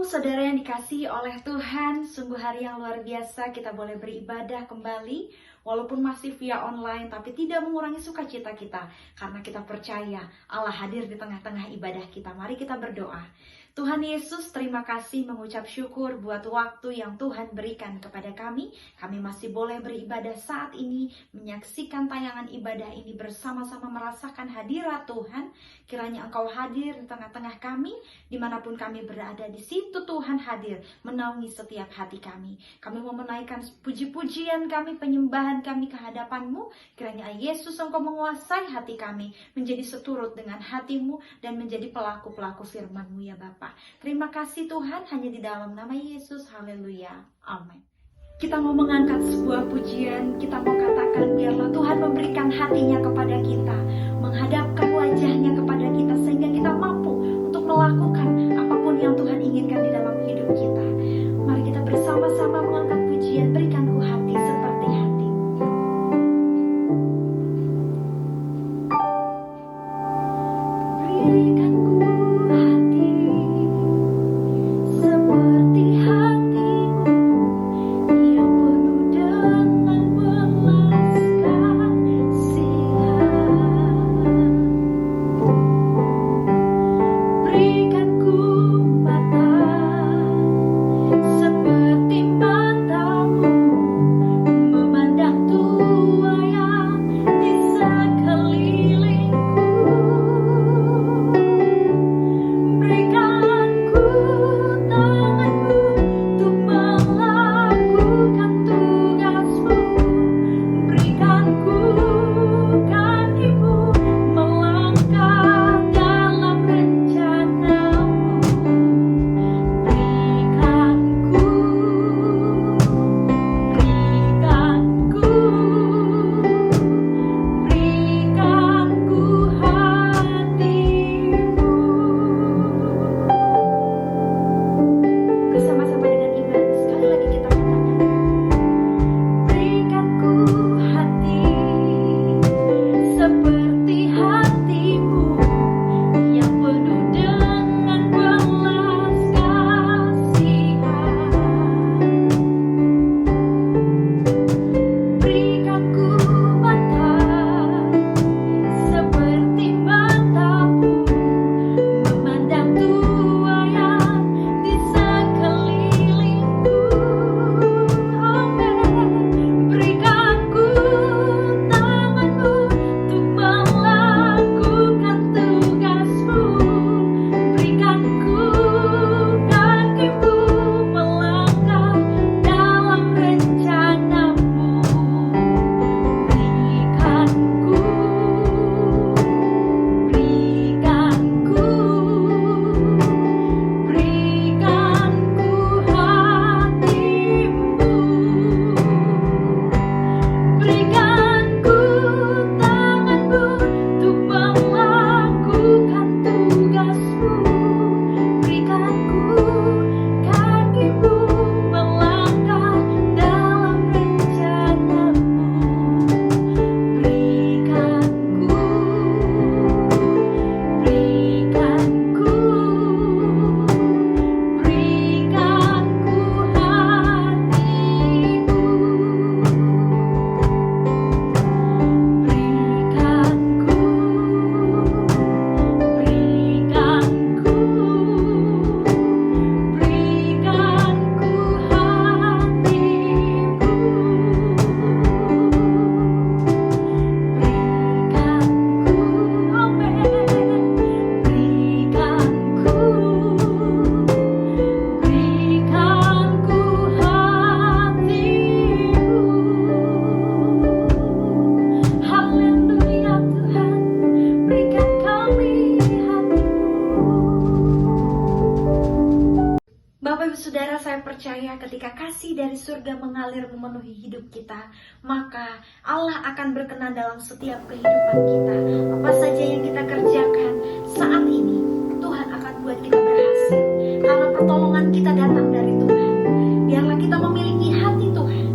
Shalom saudara yang dikasihi oleh Tuhan, sungguh hari yang luar biasa kita boleh beribadah kembali walaupun masih via online, tapi tidak mengurangi sukacita kita karena kita percaya Allah hadir di tengah-tengah ibadah kita. Mari kita berdoa. Tuhan Yesus, terima kasih mengucap syukur buat waktu yang Tuhan berikan kepada kami. Kami masih boleh beribadah saat ini, menyaksikan tayangan ibadah ini bersama-sama merasakan hadirat Tuhan. Kiranya Engkau hadir di tengah-tengah kami, dimanapun kami berada, di situ Tuhan hadir, menaungi setiap hati kami. Kami mau menaikkan puji-pujian kami, penyembahan kami ke hadapan-Mu. Kiranya Yesus Engkau menguasai hati kami, menjadi seturut dengan hati-Mu, dan menjadi pelaku-pelaku firman-Mu ya Bapa. Terima kasih Tuhan, hanya di dalam nama Yesus, haleluya, amin. Kita mau mengangkat sebuah pujian, kita mau katakan biarlah Tuhan memberikan hatinya kepada kita, menghadapkan wajahnya kepada kita, sehingga kita mampu untuk melakukan apapun yang Tuhan inginkan di dalam hidup kita. Mari kita bersama-sama mengangkat pujian, berikan ku hati seperti hati. Berikan ku hati seperti hatimu, yang penuh dengan belas kasihan. Berikan ku mata seperti matamu, memandang tua yang di sekelilingku. Berikan ku tanganmu untuk melakukan tugasmu. Berikan ku kakimu melangkah dalam rencanamu. Berikan ku hatimu. Bersama-sama dengan iman, sekali lagi kita katakan, berikan ku hati seperti hatimu, yang penuh dengan belas kasihan. Berikan ku mata seperti matamu, memandang tua yang di sekelilingku. Amin. Berikan ku tanganmu untuk melakukan tugasmu. Berikan ku kakimu melangkah dalam rencanamu. Berikan ku hatimu. Berikan ku tanganmu untuk melakukan tugasmu. Berikan ku kakimu melangkah dalam rencanamu. Berikan ku hatimu. Haleluya Tuhan, berikan kami hatimu. Bapak Ibu Saudara, saya percaya ketika kasih dari surga mengalir memenuhi hidup kita, maka Allah akan berkenan dalam setiap kehidupan kita. Apa saja yang kita kerjakan saat ini, Tuhan akan buat kita berhasil, karena pertolongan kita datang dari Tuhan. Biarlah kita memiliki hati Tuhan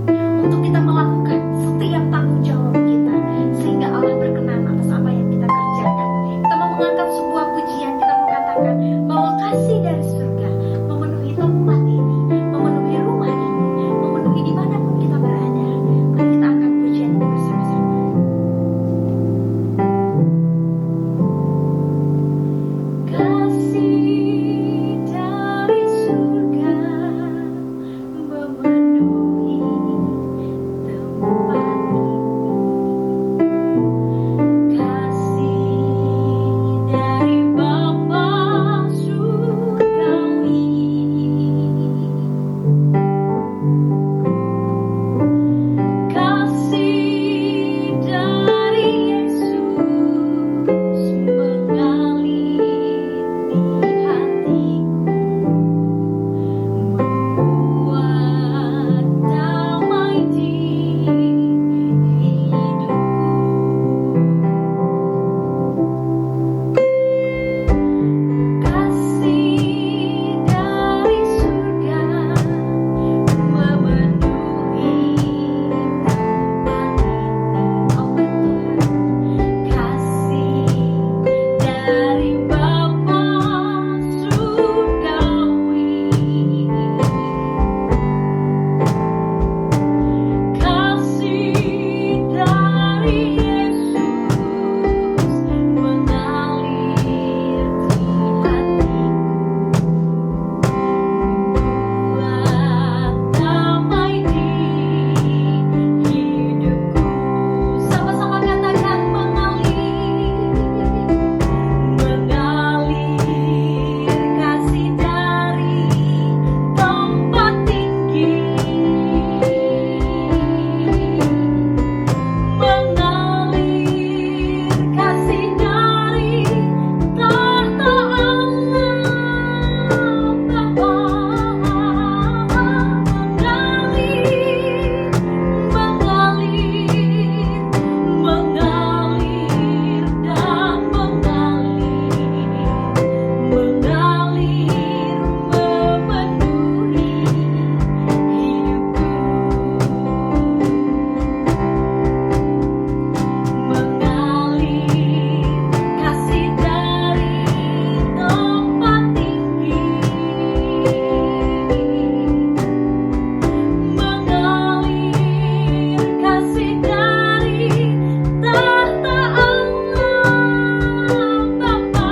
untuk kita melakukan setiap tanggung jawab kita, sehingga Allah berkenan atas apa yang kita kerjakan. Kita mau mengangkat sebuah pujian, kita mau katakan bahwa kasih dari surga memenuhi tempat ini, memenuhi rumah ini, memenuhi dimanapun kita berada. Mari kita angkat pujian ini bersama-sama. Kasih dari surga memenuhi tempat ini. Kasih dari Bapa surgawi. Kasih dari Yesus mengalir di hatiku, membuat damai di hidupku. Kasih dari surga memenuhi tempat ini. Oh Tuhan, kasih dari Bapa surgawi. Kasih dari Yesus mengalir di hatiku, membuat damai di hidupku. Sama-sama katakan mengalir kasih dari tempat tinggi, mengalir kasih dari tahta Allah Bapa, mengalir dan mengalir memenuhi hidupku, mengalir kasih dari tempat tinggi, mengalir kasih dari tahta Allah Bapa,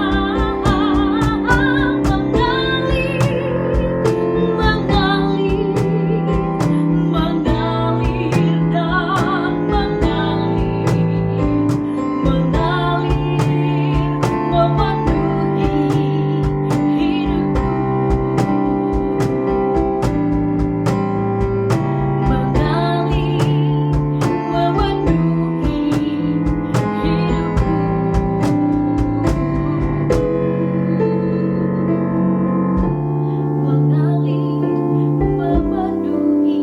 mengalir dan mengalir memenuhi hidupku, mengalir memenuhi hidupku. Mengalir memenuhi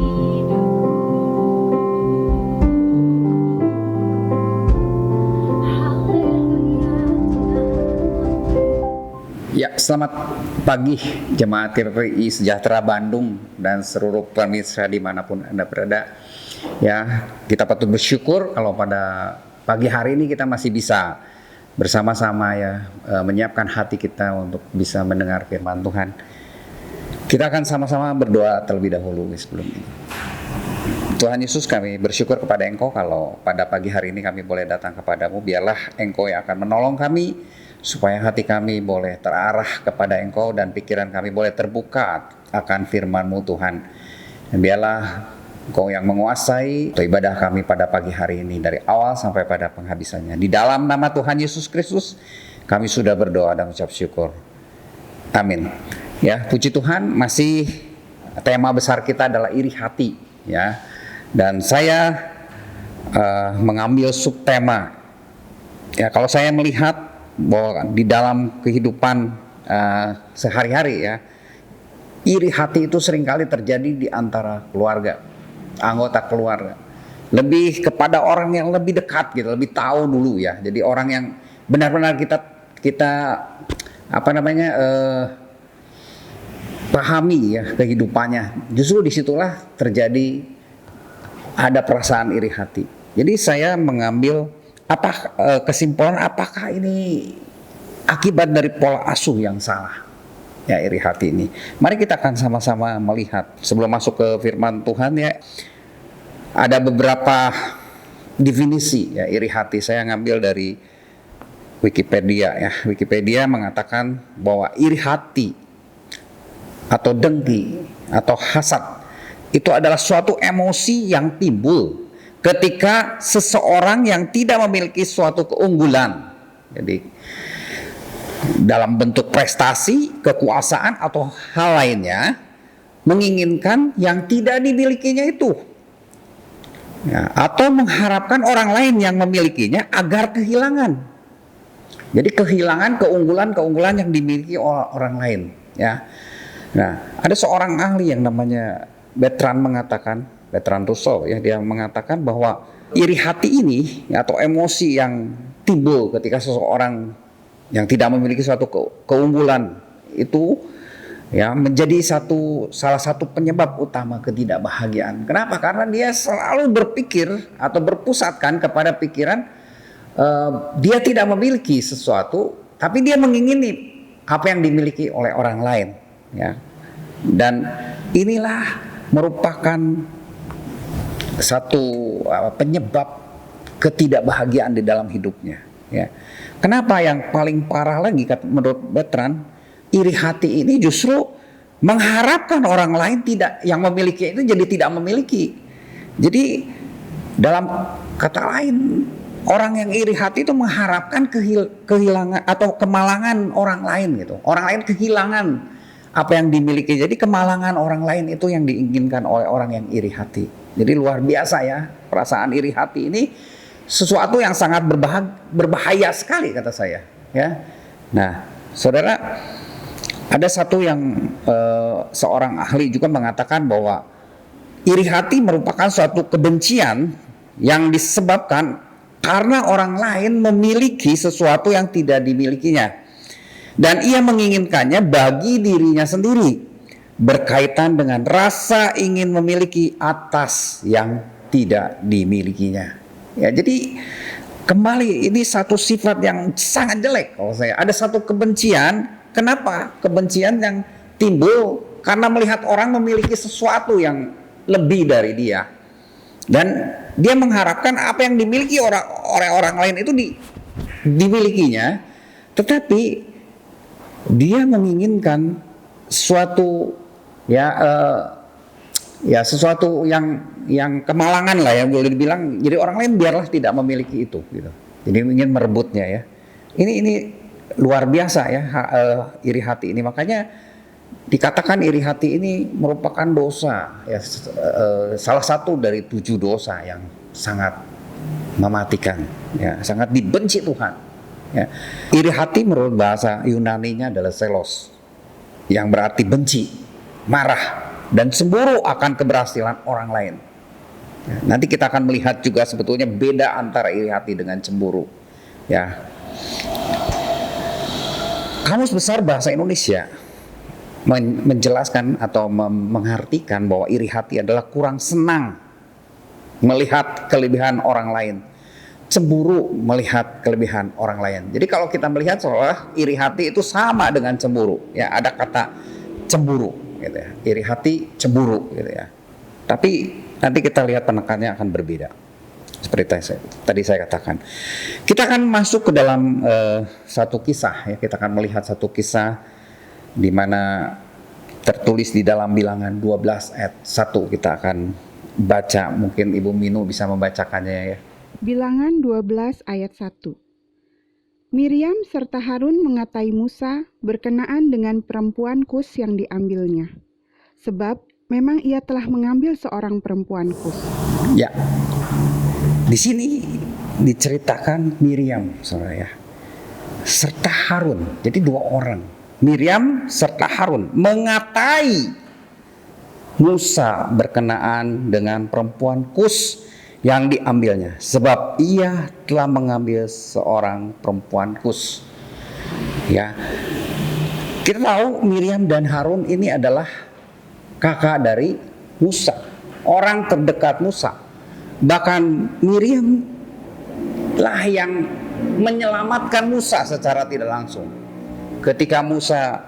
hidupku. Haleluya Tuhan. Ya, selamat pagi jemaat GPI Sejahtera Bandung dan seluruh pemirsa dimanapun Anda berada. Ya, kita patut bersyukur kalau pada pagi hari ini kita masih bisa bersama-sama ya menyiapkan hati kita untuk bisa mendengar firman Tuhan. Kita akan sama-sama berdoa terlebih dahulu sebelum ini. Tuhan Yesus, kami bersyukur kepada Engkau kalau pada pagi hari ini kami boleh datang kepadamu. Biarlah Engkau yang akan menolong kami supaya hati kami boleh terarah kepada Engkau dan pikiran kami boleh terbuka akan firman-Mu Tuhan. Dan biarlah Engkau yang menguasai ibadah kami pada pagi hari ini dari awal sampai pada penghabisannya. Di dalam nama Tuhan Yesus Kristus kami sudah berdoa dan ucap syukur. Amin. Ya, puji Tuhan, masih tema besar kita adalah iri hati ya. Dan saya mengambil subtema. Ya, kalau saya melihat bahwa di dalam kehidupan sehari-hari ya, iri hati itu seringkali terjadi di antara keluarga, anggota keluarga. Lebih kepada orang yang lebih dekat gitu, lebih tahu dulu ya. Jadi orang yang benar-benar kita pahami ya kehidupannya. Justru disitulah terjadi ada perasaan iri hati. Jadi saya mengambil kesimpulan apakah ini akibat dari pola asuh yang salah. ya iri hati ini. Mari kita akan sama-sama melihat sebelum masuk ke firman Tuhan ya. Ada beberapa definisi ya iri hati. Saya ngambil dari Wikipedia ya. Wikipedia mengatakan bahwa iri hati atau dengki atau hasad itu adalah suatu emosi yang timbul ketika seseorang yang tidak memiliki suatu keunggulan. Jadi dalam bentuk prestasi, kekuasaan atau hal lainnya menginginkan yang tidak dimilikinya itu. Ya, atau mengharapkan orang lain yang memilikinya agar kehilangan. Jadi kehilangan keunggulan-keunggulan yang dimiliki oleh orang lain. Ya. Nah, ada seorang ahli yang namanya Bertrand Russell ya, dia mengatakan bahwa iri hati ini atau emosi yang timbul ketika seseorang yang tidak memiliki suatu keunggulan itu ya menjadi salah satu penyebab utama ketidakbahagiaan. Kenapa? Karena dia selalu berpikir atau berpusatkan kepada pikiran dia tidak memiliki sesuatu, tapi dia mengingini apa yang dimiliki oleh orang lain. Ya. Dan inilah merupakan satu penyebab ketidakbahagiaan di dalam hidupnya. Ya. Kenapa yang paling parah lagi menurut Bertrand, iri hati ini justru mengharapkan orang lain yang memiliki itu jadi tidak memiliki. Jadi dalam kata lain, orang yang iri hati itu mengharapkan kehilangan atau kemalangan orang lain gitu. Orang lain kehilangan apa yang dimiliki. Jadi kemalangan orang lain itu yang diinginkan oleh orang yang iri hati. Jadi luar biasa ya, perasaan iri hati ini sesuatu yang sangat berbahaya sekali kata saya ya. Nah saudara, ada satu yang seorang ahli juga mengatakan bahwa iri hati merupakan suatu kebencian yang disebabkan karena orang lain memiliki sesuatu yang tidak dimilikinya dan ia menginginkannya bagi dirinya sendiri, berkaitan dengan rasa ingin memiliki atas yang tidak dimilikinya. Ya, jadi kembali ini satu sifat yang sangat jelek kalau saya. Ada satu kebencian. Kenapa? Kebencian yang timbul karena melihat orang memiliki sesuatu yang lebih dari dia. Dan dia mengharapkan apa yang dimiliki oleh orang lain itu dimilikinya. Tetapi dia menginginkan suatu sesuatu yang kemalangan lah ya boleh dibilang. Jadi orang lain biarlah tidak memiliki itu gitu. Jadi ingin merebutnya ya. Ini luar biasa ya iri hati ini. Makanya dikatakan iri hati ini merupakan dosa ya, salah satu dari 7 dosa yang sangat mematikan ya, sangat dibenci Tuhan ya. Iri hati menurut bahasa Yunaninya adalah selos, yang berarti benci, marah, dan cemburu akan keberhasilan orang lain. Ya, nanti kita akan melihat juga sebetulnya beda antara iri hati dengan cemburu. Ya. Kamus Besar Bahasa Indonesia menjelaskan atau mengartikan bahwa iri hati adalah kurang senang melihat kelebihan orang lain, cemburu melihat kelebihan orang lain. Jadi kalau kita melihat seolah iri hati itu sama dengan cemburu. Ya, ada kata cemburu. Gitu ya. Iri hati cemburu gitu ya. Tapi nanti kita lihat penekanannya akan berbeda. Seperti tadi saya katakan. Kita akan masuk ke dalam satu kisah ya. Kita akan melihat satu kisah di mana tertulis di dalam Bilangan 12 ayat 1. Kita akan baca, mungkin Ibu Minu bisa membacakannya ya. Bilangan 12 ayat 1. Miriam serta Harun mengatai Musa berkenaan dengan perempuan Kus yang diambilnya, sebab memang ia telah mengambil seorang perempuan Kus. Ya, di sini diceritakan Miriam, saudara ya, serta Harun. Jadi 2 orang, Miriam serta Harun mengatai Musa berkenaan dengan perempuan Kus yang diambilnya, sebab ia telah mengambil seorang perempuan Kus. Ya, kita tahu Miriam dan Harun ini adalah kakak dari Musa, orang terdekat Musa. Bahkan Miriam lah yang menyelamatkan Musa secara tidak langsung. Ketika Musa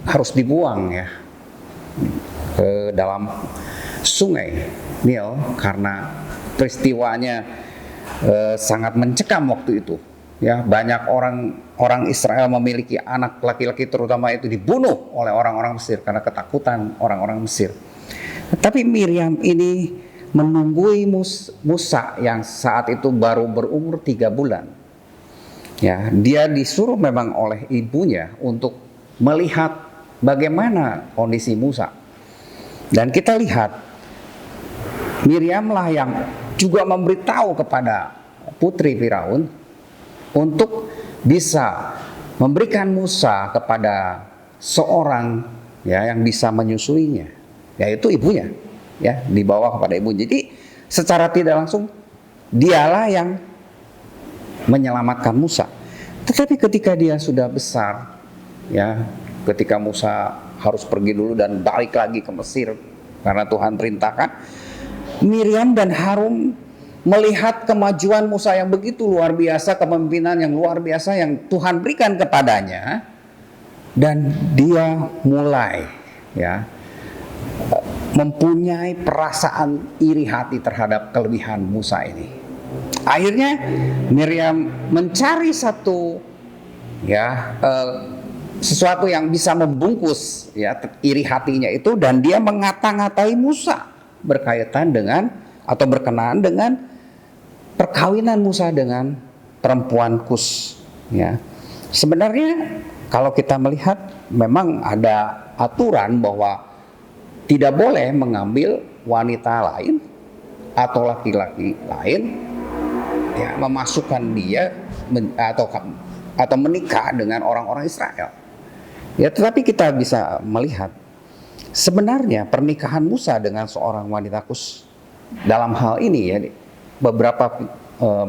harus dibuang ya ke dalam sungai Nil karena peristiwanya sangat mencekam waktu itu. Ya, banyak orang Israel memiliki anak laki-laki terutama itu dibunuh oleh orang-orang Mesir karena ketakutan orang-orang Mesir. Tapi Miriam ini menunggui Musa yang saat itu baru berumur 3 bulan. Ya, dia disuruh memang oleh ibunya untuk melihat bagaimana kondisi Musa. Dan kita lihat Miriamlah yang juga memberitahu kepada putri Firaun untuk bisa memberikan Musa kepada seorang ya yang bisa menyusuinya, yaitu ibunya, ya dibawa kepada ibu. Jadi secara tidak langsung dialah yang menyelamatkan Musa. Tetapi ketika dia sudah besar, ya ketika Musa harus pergi dulu dan balik lagi ke Mesir karena Tuhan perintahkan, Miriam dan Harun melihat kemajuan Musa yang begitu luar biasa, kepemimpinan yang luar biasa yang Tuhan berikan kepadanya, dan dia mulai ya mempunyai perasaan iri hati terhadap kelebihan Musa ini. Akhirnya Miriam mencari sesuatu yang bisa membungkus ya iri hatinya itu, dan dia mengata-ngatai Musa berkaitan dengan atau berkenaan dengan perkawinan Musa dengan perempuan Kus. Ya, sebenarnya kalau kita melihat memang ada aturan bahwa tidak boleh mengambil wanita lain atau laki-laki lain, ya, memasukkan dia atau menikah dengan orang-orang Israel. Ya, tetapi kita bisa melihat sebenarnya pernikahan Musa dengan seorang wanita Kus dalam hal ini ya beberapa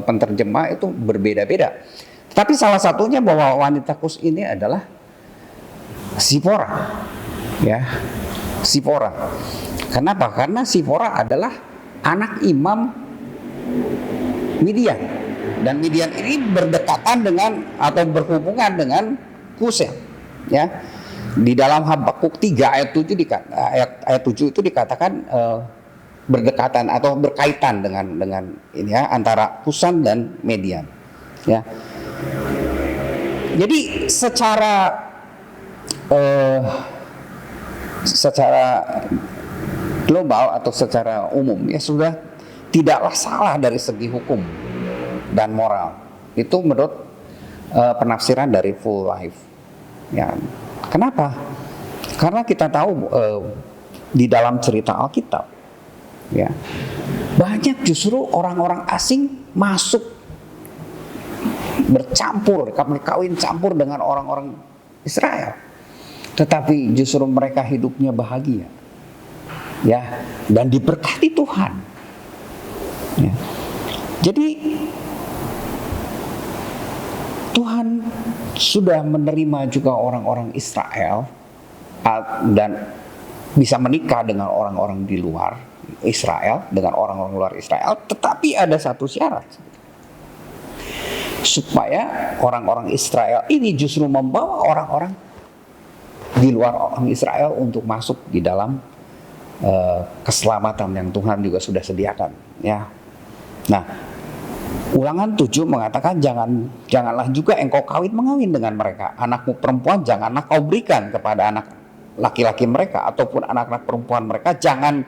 penterjemah itu berbeda-beda. Tapi salah satunya bahwa wanita Kus ini adalah Sipora. Ya, Sipora. Kenapa? Karena Sipora adalah anak imam Midian. Dan Midian ini berdekatan dengan atau berhubungan dengan Kus ya. Di dalam Habakuk 3 ayat 7 ayat 7 itu dikatakan berdekatan atau berkaitan dengan ini ya, antara Kusan dan Median ya. Jadi secara global atau secara umum ya sudah tidaklah salah dari segi hukum dan moral. Itu menurut penafsiran dari Full Life ya. Kenapa? Karena kita tahu di dalam cerita Alkitab ya, banyak justru orang-orang asing masuk bercampur, kawin campur dengan orang-orang Israel, tetapi justru mereka hidupnya bahagia ya, dan diberkati Tuhan ya. Jadi Tuhan sudah menerima juga orang-orang Israel dan bisa menikah dengan orang-orang di luar Israel, dengan orang-orang luar Israel, tetapi ada satu syarat, supaya orang-orang Israel ini justru membawa orang-orang di luar orang Israel untuk masuk di dalam keselamatan yang Tuhan juga sudah sediakan ya. Nah, Ulangan 7 mengatakan janganlah juga engkau mengawin dengan mereka. Anakmu perempuan janganlah kau berikan kepada anak laki-laki mereka, ataupun anak-anak perempuan mereka jangan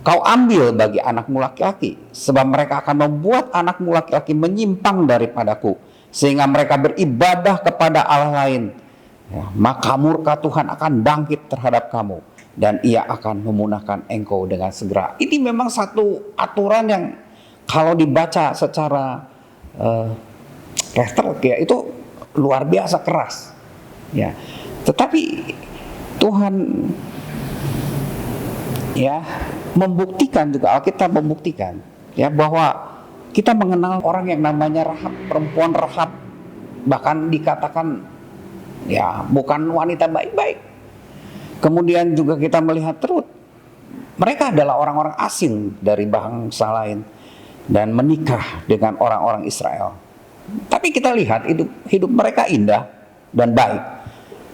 kau ambil bagi anakmu laki-laki, sebab mereka akan membuat anakmu laki-laki menyimpang daripadaku, sehingga mereka beribadah kepada Allah lain. Ya, maka murka Tuhan akan bangkit terhadap kamu, dan ia akan memunahkan engkau dengan segera. Ini memang satu aturan yang kalau dibaca secara rhetoric ya itu luar biasa keras. Ya, tetapi Tuhan ya membuktikan juga, Alkitab membuktikan ya bahwa kita mengenal orang yang namanya Rahab, perempuan Rahab, bahkan dikatakan ya bukan wanita baik-baik. Kemudian juga kita melihat Rut, mereka adalah orang-orang asing dari bangsa lain dan menikah dengan orang-orang Israel. Tapi kita lihat hidup mereka indah dan baik.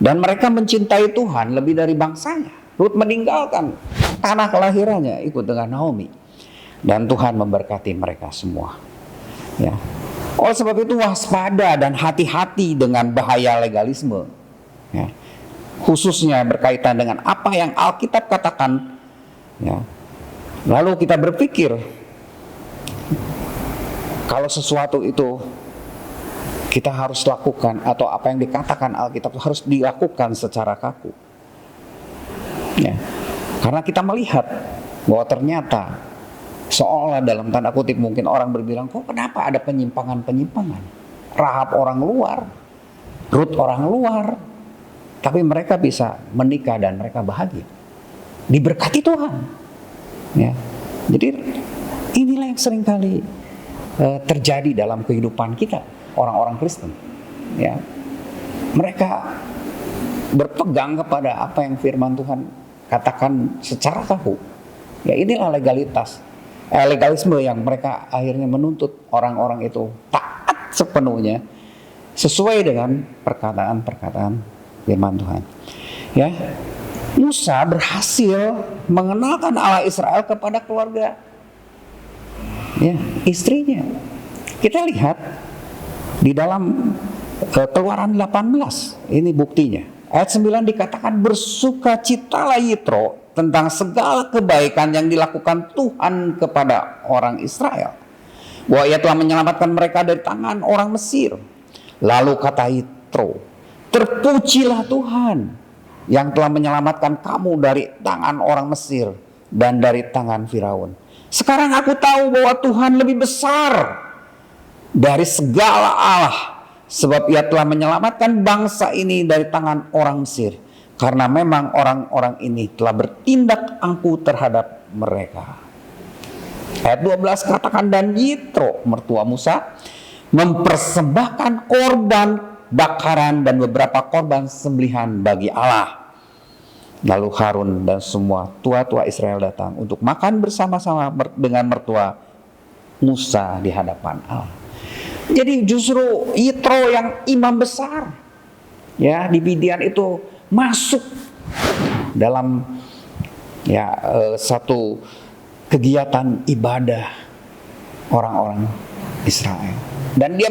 Dan mereka mencintai Tuhan lebih dari bangsanya. Rut meninggalkan tanah kelahirannya ikut dengan Naomi. Dan Tuhan memberkati mereka semua. Ya. Oleh sebab itu waspada dan hati-hati dengan bahaya legalisme. Ya. Khususnya berkaitan dengan apa yang Alkitab katakan. Ya. Lalu kita berpikir kalau sesuatu itu kita harus lakukan, atau apa yang dikatakan Alkitab harus dilakukan secara kaku. Ya. Karena kita melihat bahwa ternyata seolah dalam tanda kutip mungkin orang berbilang, kok kenapa ada penyimpangan-penyimpangan? Rahab orang luar, Rut orang luar, tapi mereka bisa menikah dan mereka bahagia, diberkati Tuhan. Ya. Jadi inilah yang seringkali terjadi dalam kehidupan kita, orang-orang Kristen. Ya. Mereka berpegang kepada apa yang firman Tuhan katakan secara kaku. Ya, inilah legalisme yang mereka akhirnya menuntut orang-orang itu taat sepenuhnya sesuai dengan perkataan-perkataan firman Tuhan. Ya, Musa berhasil mengenalkan Allah Israel kepada keluarga, ya, istrinya. Kita lihat di dalam Keluaran 18, ini buktinya. Ayat 9 dikatakan, bersukacitalah Yitro tentang segala kebaikan yang dilakukan Tuhan kepada orang Israel, bahwa Ia telah menyelamatkan mereka dari tangan orang Mesir. Lalu kata Yitro, terpujilah Tuhan yang telah menyelamatkan kamu dari tangan orang Mesir dan dari tangan Firaun. Sekarang aku tahu bahwa Tuhan lebih besar dari segala Allah, sebab Ia telah menyelamatkan bangsa ini dari tangan orang Mesir, karena memang orang-orang ini telah bertindak angkuh terhadap mereka. Ayat 12 katakan, dan Yitro mertua Musa mempersembahkan korban bakaran dan beberapa korban sembelihan bagi Allah. Lalu Harun dan semua tua-tua Israel datang untuk makan bersama-sama dengan mertua Musa di hadapan Allah. Jadi justru Yitro yang imam besar, ya, di Midian itu masuk dalam, ya, satu kegiatan ibadah orang-orang Israel, dan dia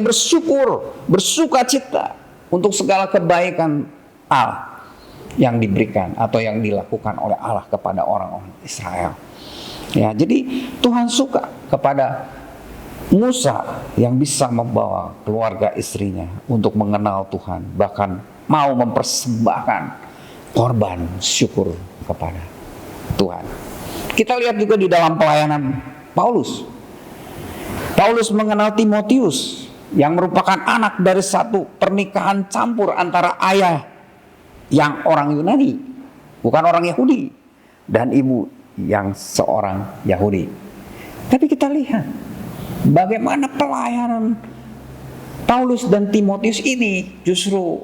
bersukacita untuk segala kebaikan Allah yang diberikan atau yang dilakukan oleh Allah kepada orang-orang Israel. Ya, jadi Tuhan suka kepada Musa yang bisa membawa keluarga istrinya untuk mengenal Tuhan, bahkan mau mempersembahkan korban syukur kepada Tuhan. Kita lihat juga di dalam pelayanan Paulus. Paulus mengenal Timotius yang merupakan anak dari satu pernikahan campur antara ayah yang orang Yunani, bukan orang Yahudi, dan ibu yang seorang Yahudi. Tapi kita lihat bagaimana pelayanan Paulus dan Timotius ini justru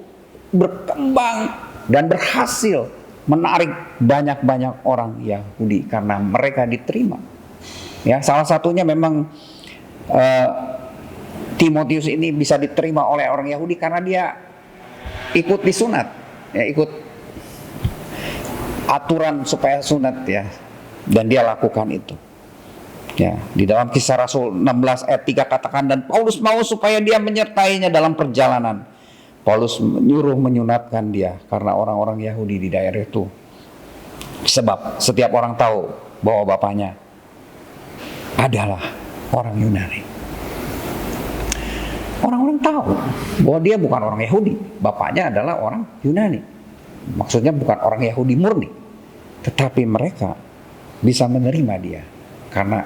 berkembang dan berhasil menarik banyak-banyak orang Yahudi karena mereka diterima. Ya, salah satunya memang Timotius ini bisa diterima oleh orang Yahudi karena dia ikut disunat, ya, ikut aturan supaya sunat, ya, dan dia lakukan itu. Ya, di dalam Kisah Rasul 16 ayat 3 katakan, dan Paulus mau supaya dia menyertainya dalam perjalanan. Paulus menyuruh menyunatkan dia karena orang-orang Yahudi di daerah itu. Sebab setiap orang tahu bahwa bapaknya adalah orang Yunani. Orang-orang tahu bahwa dia bukan orang Yahudi, bapaknya adalah orang Yunani. Maksudnya bukan orang Yahudi murni. Tetapi mereka bisa menerima dia karena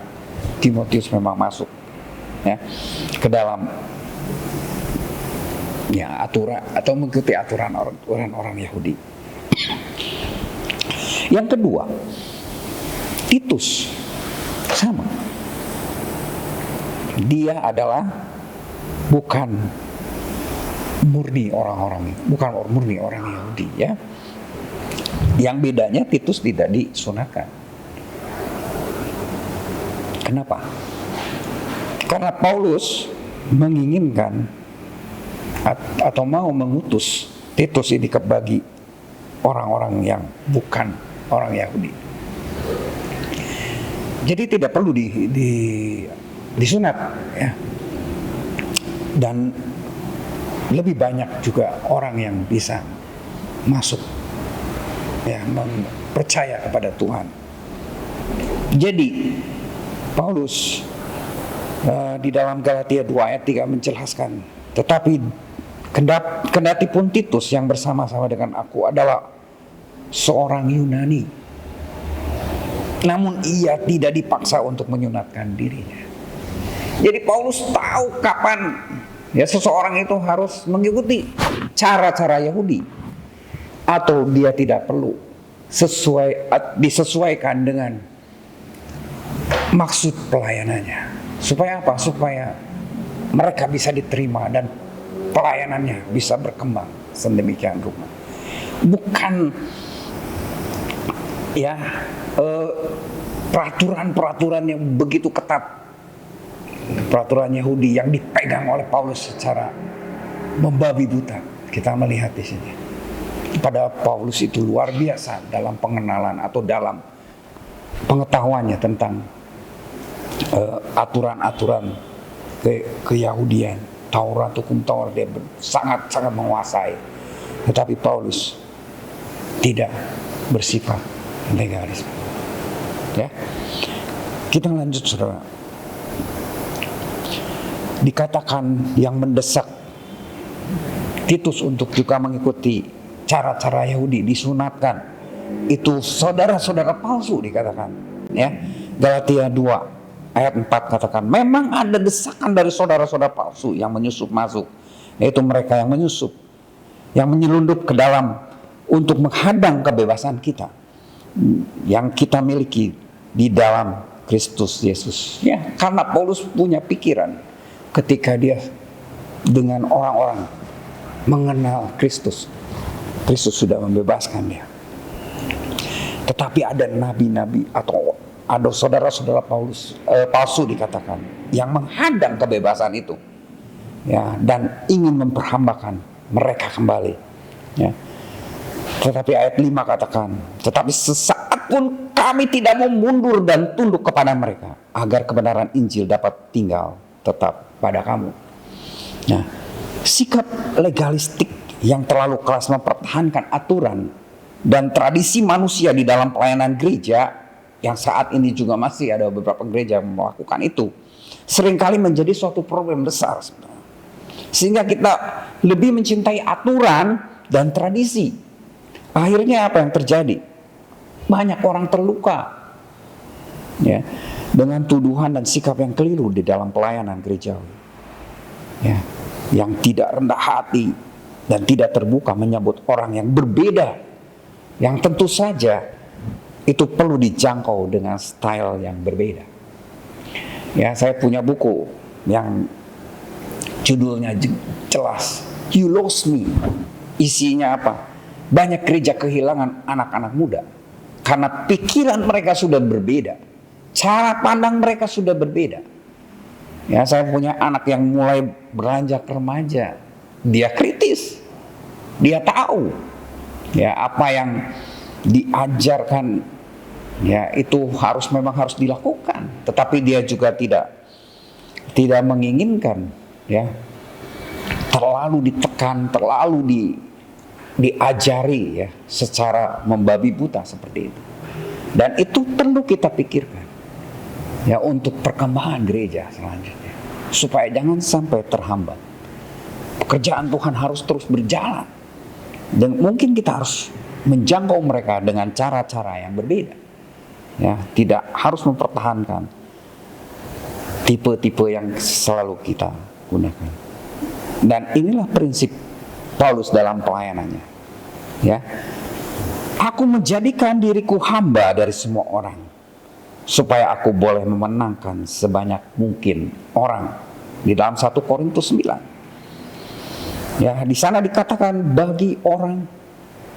Timotius memang masuk, ya, ke dalam, ya, aturan atau mengikuti aturan orang Yahudi. Yang kedua, Titus sama. Dia adalah bukan murni orang Yahudi, ya. Yang bedanya Titus tidak disunatkan. Kenapa? Karena Paulus menginginkan atau mau mengutus Titus ini bagi orang-orang yang bukan orang Yahudi. Jadi tidak perlu disunat, ya. Dan lebih banyak juga orang yang bisa masuk, ya, percaya kepada Tuhan. Jadi Paulus di dalam Galatia 2 ayat 3 menjelaskan, tetapi kendati pun Titus yang bersama-sama dengan aku adalah seorang Yunani, namun ia tidak dipaksa untuk menyunatkan dirinya. Jadi Paulus tahu kapan, ya, seseorang itu harus mengikuti cara-cara Yahudi, atau dia tidak perlu, disesuaikan dengan maksud pelayanannya. Supaya apa? Supaya mereka bisa diterima dan pelayanannya bisa berkembang sedemikian rupa. Bukan, ya, peraturan-peraturan yang begitu ketat, peraturan Yahudi yang dipegang oleh Paulus secara membabi buta. Kita melihat di sini, pada Paulus itu luar biasa dalam pengenalan atau dalam pengetahuannya tentang aturan-aturan keyahudian, Taurat, hukum Taurat, dia sangat-sangat menguasai. Tetapi Paulus tidak bersifat legalis. Ya, kita lanjut, saudara. Dikatakan yang mendesak Titus untuk juga mengikuti cara-cara Yahudi, disunatkan. Itu saudara-saudara palsu dikatakan, ya. Galatia 2 ayat 4 katakan, memang ada desakan dari saudara-saudara palsu yang menyusup masuk, yaitu mereka yang menyusup, yang menyelundup ke dalam untuk menghadang kebebasan kita yang kita miliki di dalam Kristus Yesus. Ya, karena Paulus punya pikiran ketika dia dengan orang-orang mengenal Kristus. Kristus sudah membebaskan dia. Tetapi ada nabi-nabi atau ada saudara-saudara Paulus palsu dikatakan yang menghadang kebebasan itu, ya, dan ingin memperhambakan mereka kembali, ya. Tetapi ayat 5 katakan, tetapi sesaat pun kami tidak mau mundur dan tunduk kepada mereka, agar kebenaran Injil dapat tinggal tetap pada kamu. Nah, sikap legalistik yang terlalu keras mempertahankan aturan dan tradisi manusia di dalam pelayanan gereja, yang saat ini juga masih ada beberapa gereja yang melakukan itu, seringkali menjadi suatu problem besar sebenarnya. Sehingga kita lebih mencintai aturan dan tradisi. Akhirnya apa yang terjadi? Banyak orang terluka, ya, dengan tuduhan dan sikap yang keliru di dalam pelayanan gerejawi, ya, yang tidak rendah hati dan tidak terbuka menyambut orang yang berbeda, yang tentu saja itu perlu dijangkau dengan style yang berbeda. Ya, saya punya buku yang judulnya jelas, You Lost Me. Isinya apa? Banyak gereja kehilangan anak-anak muda karena pikiran mereka sudah berbeda, cara pandang mereka sudah berbeda. Ya, saya punya anak yang mulai beranjak remaja, dia kritis, dia tahu, ya, apa yang diajarkan, ya, itu memang harus dilakukan, tetapi dia juga tidak menginginkan, ya, terlalu ditekan, terlalu diajari, ya, secara membabi buta seperti itu. Dan itu perlu kita pikirkan, ya, untuk perkembangan gereja selanjutnya, supaya jangan sampai terhambat. Pekerjaan Tuhan harus terus berjalan, dan mungkin kita harus menjangkau mereka dengan cara-cara yang berbeda, ya, tidak harus mempertahankan tipe-tipe yang selalu kita gunakan. Dan inilah prinsip Paulus dalam pelayanannya, ya. Aku menjadikan diriku hamba dari semua orang, supaya aku boleh memenangkan sebanyak mungkin orang. Di dalam 1 Korintus 9, ya, di sana dikatakan bagi orang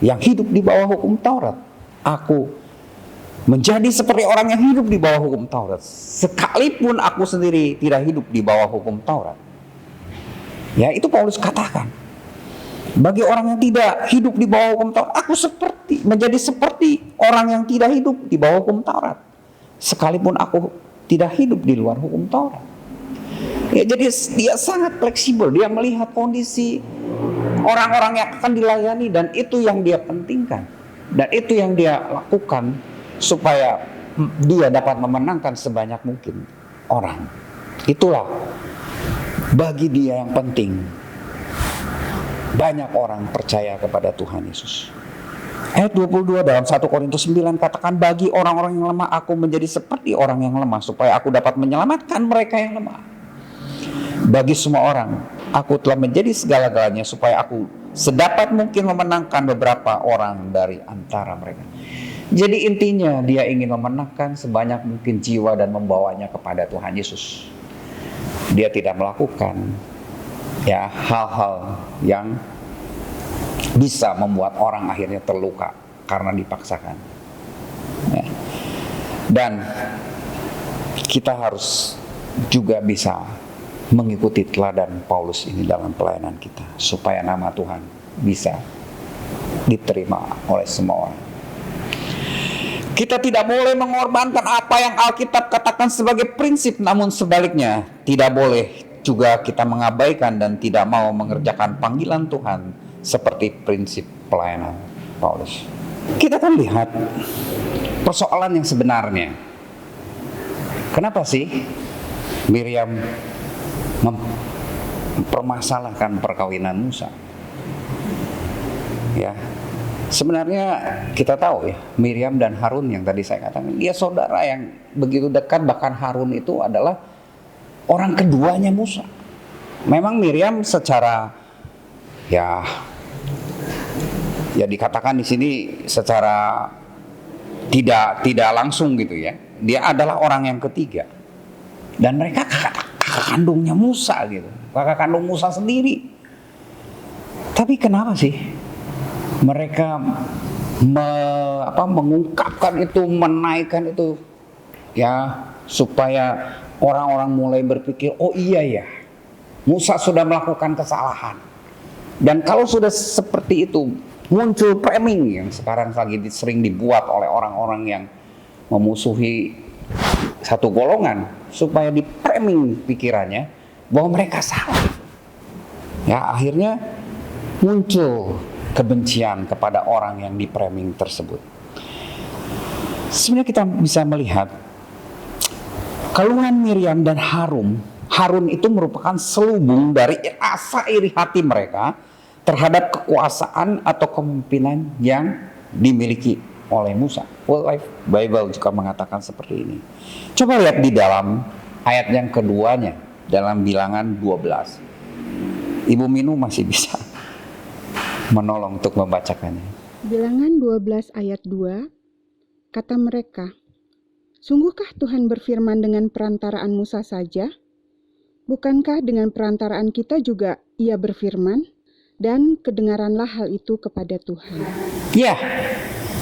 yang hidup di bawah hukum Taurat, aku menjadi seperti orang yang hidup di bawah hukum Taurat, sekalipun aku sendiri tidak hidup di bawah hukum Taurat. Ya, itu Paulus katakan. Bagi orang yang tidak hidup di bawah hukum Taurat, aku menjadi seperti orang yang tidak hidup di bawah hukum Taurat, sekalipun aku tidak hidup di luar hukum Taurat. Ya, jadi dia sangat fleksibel, dia melihat kondisi orang-orang yang akan dilayani, dan itu yang dia pentingkan, dan itu yang dia lakukan supaya dia dapat memenangkan sebanyak mungkin orang. Itulah bagi dia yang penting. Banyak orang percaya kepada Tuhan Yesus. Ayat 22 dalam 1 Korintus 9 katakan, bagi orang-orang yang lemah aku menjadi seperti orang yang lemah, supaya aku dapat menyelamatkan mereka yang lemah. Bagi semua orang aku telah menjadi segala-galanya, supaya aku sedapat mungkin memenangkan beberapa orang dari antara mereka. Jadi intinya dia ingin memenangkan sebanyak mungkin jiwa dan membawanya kepada Tuhan Yesus. Dia tidak melakukan hal-hal yang bisa membuat orang akhirnya terluka karena dipaksakan. Ya. Dan kita harus juga bisa mengikuti teladan Paulus ini dalam pelayanan kita, supaya nama Tuhan bisa diterima oleh semua orang. Kita tidak boleh mengorbankan apa yang Alkitab katakan sebagai prinsip, namun sebaliknya tidak boleh juga kita mengabaikan dan tidak mau mengerjakan panggilan Tuhan seperti prinsip pelayanan Paulus. Kita kan lihat persoalan yang sebenarnya. Kenapa sih Miriam mempermasalahkan perkawinan Musa? Ya, sebenarnya kita tahu ya, Miriam dan Harun yang tadi saya katakan, dia saudara yang begitu dekat, bahkan Harun itu adalah orang keduanya Musa. Memang Miriam secara ya dikatakan di sini secara tidak langsung gitu ya, dia adalah orang yang ketiga. Dan mereka kakak kandungnya Musa gitu, kakak kandung Musa sendiri. Tapi kenapa sih mereka mengungkapkan itu, menaikkan itu ya, supaya orang-orang mulai berpikir, oh iya ya, Musa sudah melakukan kesalahan. Dan kalau sudah seperti itu, muncul framing yang sekarang lagi sering dibuat oleh orang-orang yang memusuhi satu golongan, supaya di framing pikirannya bahwa mereka salah. Ya, akhirnya muncul kebencian kepada orang yang di framing tersebut. Sebenarnya kita bisa melihat keluhan Miriam dan Harun itu merupakan selubung dari rasa iri hati mereka terhadap kekuasaan atau kepemimpinan yang dimiliki oleh Musa. World Life Bible juga mengatakan seperti ini. Coba lihat di dalam ayat yang keduanya, dalam Bilangan 12. Ibu Minu masih bisa menolong untuk membacakannya. Bilangan 12 ayat 2, kata mereka, sungguhkah Tuhan berfirman dengan perantaraan Musa saja? Bukankah dengan perantaraan kita juga ia berfirman? Dan kedengaranlah hal itu kepada Tuhan. Ya,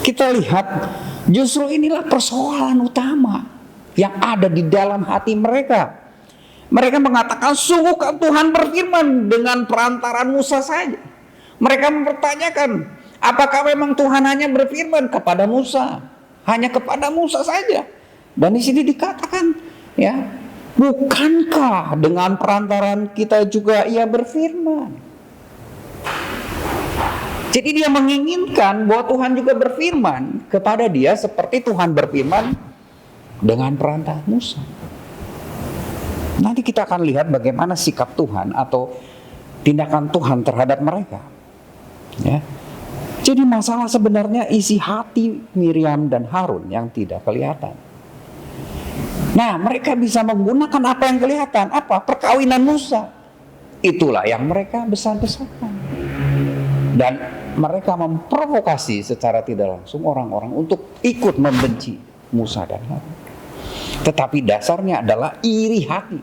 kita lihat justru inilah persoalan utama yang ada di dalam hati mereka. Mereka mengatakan, sungguhkah Tuhan berfirman dengan perantaraan Musa saja? Mereka mempertanyakan, apakah memang Tuhan hanya berfirman kepada Musa? Hanya kepada Musa saja? Dan di sini dikatakan, ya, bukankah dengan perantaraan kita juga ia berfirman? Jadi dia menginginkan bahwa Tuhan juga berfirman kepada dia seperti Tuhan berfirman dengan perantara Musa. Nanti kita akan lihat bagaimana sikap Tuhan atau tindakan Tuhan terhadap mereka. Ya. Jadi masalah sebenarnya isi hati Miriam dan Harun yang tidak kelihatan. Nah, mereka bisa menggunakan apa yang kelihatan. Apa? Perkawinan Musa. Itulah yang mereka besar-besarkan. Dan mereka memprovokasi secara tidak langsung orang-orang untuk ikut membenci Musa dan Harun. Tetapi dasarnya adalah iri hati.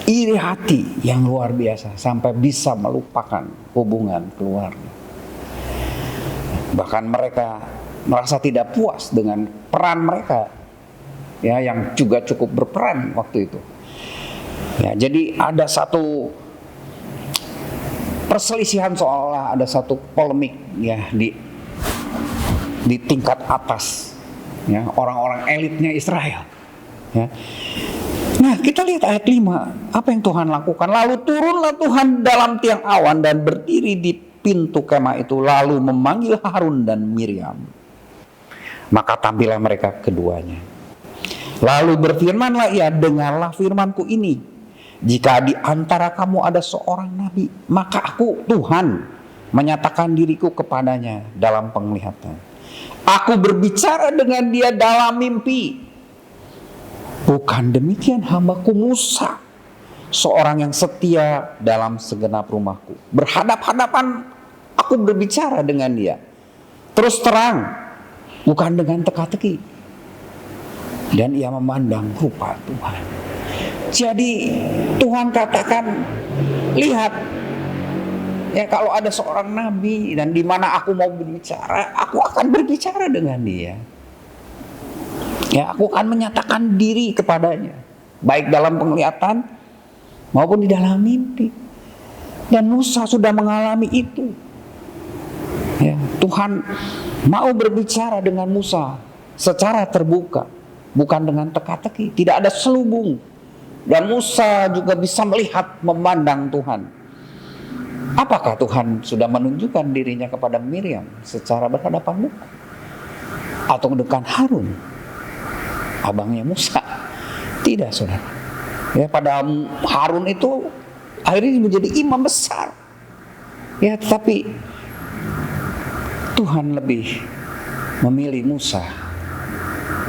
Iri hati yang luar biasa sampai bisa melupakan hubungan keluarga. Bahkan mereka merasa tidak puas dengan peran mereka, ya, yang juga cukup berperan waktu itu. Ya, jadi ada satu perselisihan seolah ada satu polemik ya di tingkat atas ya, orang-orang elitnya Israel ya. Nah, kita lihat ayat 5, apa yang Tuhan lakukan? Lalu turunlah Tuhan dalam tiang awan dan berdiri di pintu kemah itu, lalu memanggil Harun dan Miriam. Maka tampillah mereka keduanya. Lalu berfirmanlah ia, dengarlah firmanku ini. Jika di antara kamu ada seorang nabi, maka aku, Tuhan, menyatakan diriku kepadanya dalam penglihatan. Aku berbicara dengan dia dalam mimpi. Bukan demikian hambaku Musa, seorang yang setia dalam segenap rumahku. Berhadap-hadapan aku berbicara dengan dia. Terus terang, bukan dengan teka-teki. Dan ia memandang rupa Tuhan. Jadi Tuhan katakan, lihat, ya kalau ada seorang nabi dan di mana aku mau berbicara, aku akan berbicara dengan dia. Ya, aku akan menyatakan diri kepadanya, baik dalam penglihatan maupun di dalam mimpi. Dan Musa sudah mengalami itu. Ya, Tuhan mau berbicara dengan Musa secara terbuka, bukan dengan teka-teki, tidak ada selubung. Dan Musa juga bisa melihat, memandang Tuhan. Apakah Tuhan sudah menunjukkan dirinya kepada Miriam secara berhadapan muka? Atau dengan Harun, abangnya Musa? Tidak, saudara. Ya, pada Harun itu akhirnya menjadi imam besar. Ya, tetapi Tuhan lebih memilih Musa.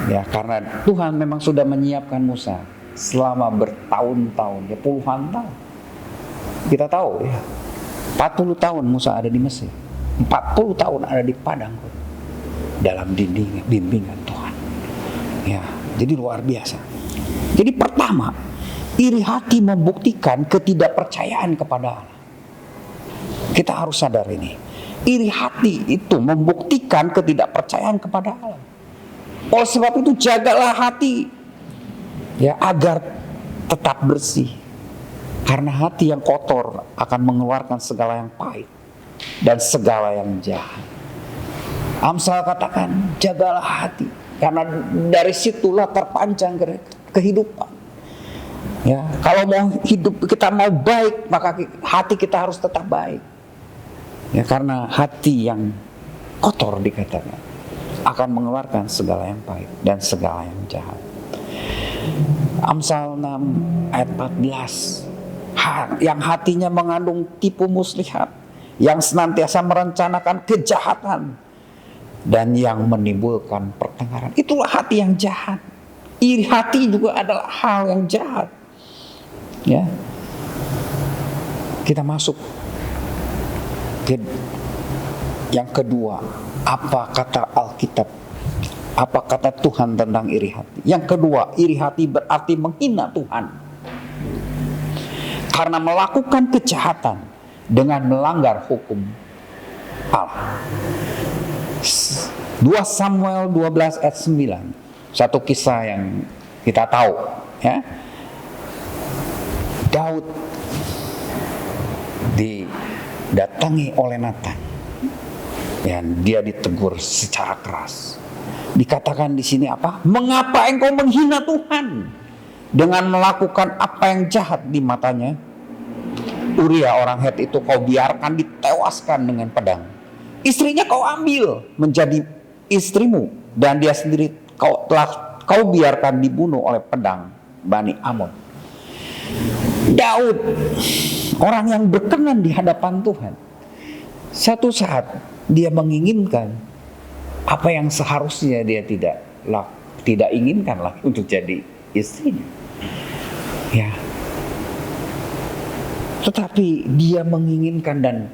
Ya, karena Tuhan memang sudah menyiapkan Musa selama bertahun-tahun, ya puluhan tahun. Kita tahu ya, 40 tahun Musa ada di Mesir, 40 tahun ada di padang dalam bimbingan Tuhan. Ya, jadi luar biasa. Jadi pertama, iri hati membuktikan ketidakpercayaan kepada Allah. Kita harus sadar ini. Iri hati itu membuktikan ketidakpercayaan kepada Allah. Oleh sebab itu jagalah hati, ya, agar tetap bersih. Karena hati yang kotor akan mengeluarkan segala yang pahit dan segala yang jahat. Amsal katakan, jagalah hati, karena dari situlah terpanjang kehidupan. Ya, kalau mau hidup kita mau baik, maka hati kita harus tetap baik. Ya, karena hati yang kotor dikatakan akan mengeluarkan segala yang pahit dan segala yang jahat. Amsal 6 ayat 14. Yang hatinya mengandung tipu muslihat, yang senantiasa merencanakan kejahatan, dan yang menimbulkan pertengkaran. Itulah hati yang jahat. Iri hati juga adalah hal yang jahat. Ya, kita masuk ke yang kedua. Apa kata Alkitab? Apa kata Tuhan tentang iri hati? Yang kedua, iri hati berarti menghina Tuhan karena melakukan kejahatan dengan melanggar hukum Allah. 2 Samuel 12 ayat 9. Satu kisah yang kita tahu, ya. Daud didatangi oleh Nathan. Dan dia ditegur secara keras. Dikatakan di sini apa? Mengapa engkau menghina Tuhan dengan melakukan apa yang jahat di matanya? Uria orang Het itu kau biarkan ditewaskan dengan pedang. Istrinya kau ambil menjadi istrimu, dan dia sendiri kau biarkan dibunuh oleh pedang Bani Amon. Daud, orang yang berkenan di hadapan Tuhan, satu saat dia menginginkan apa yang seharusnya dia tidak inginkan lagi untuk jadi istrinya. Ya. Tetapi dia menginginkan dan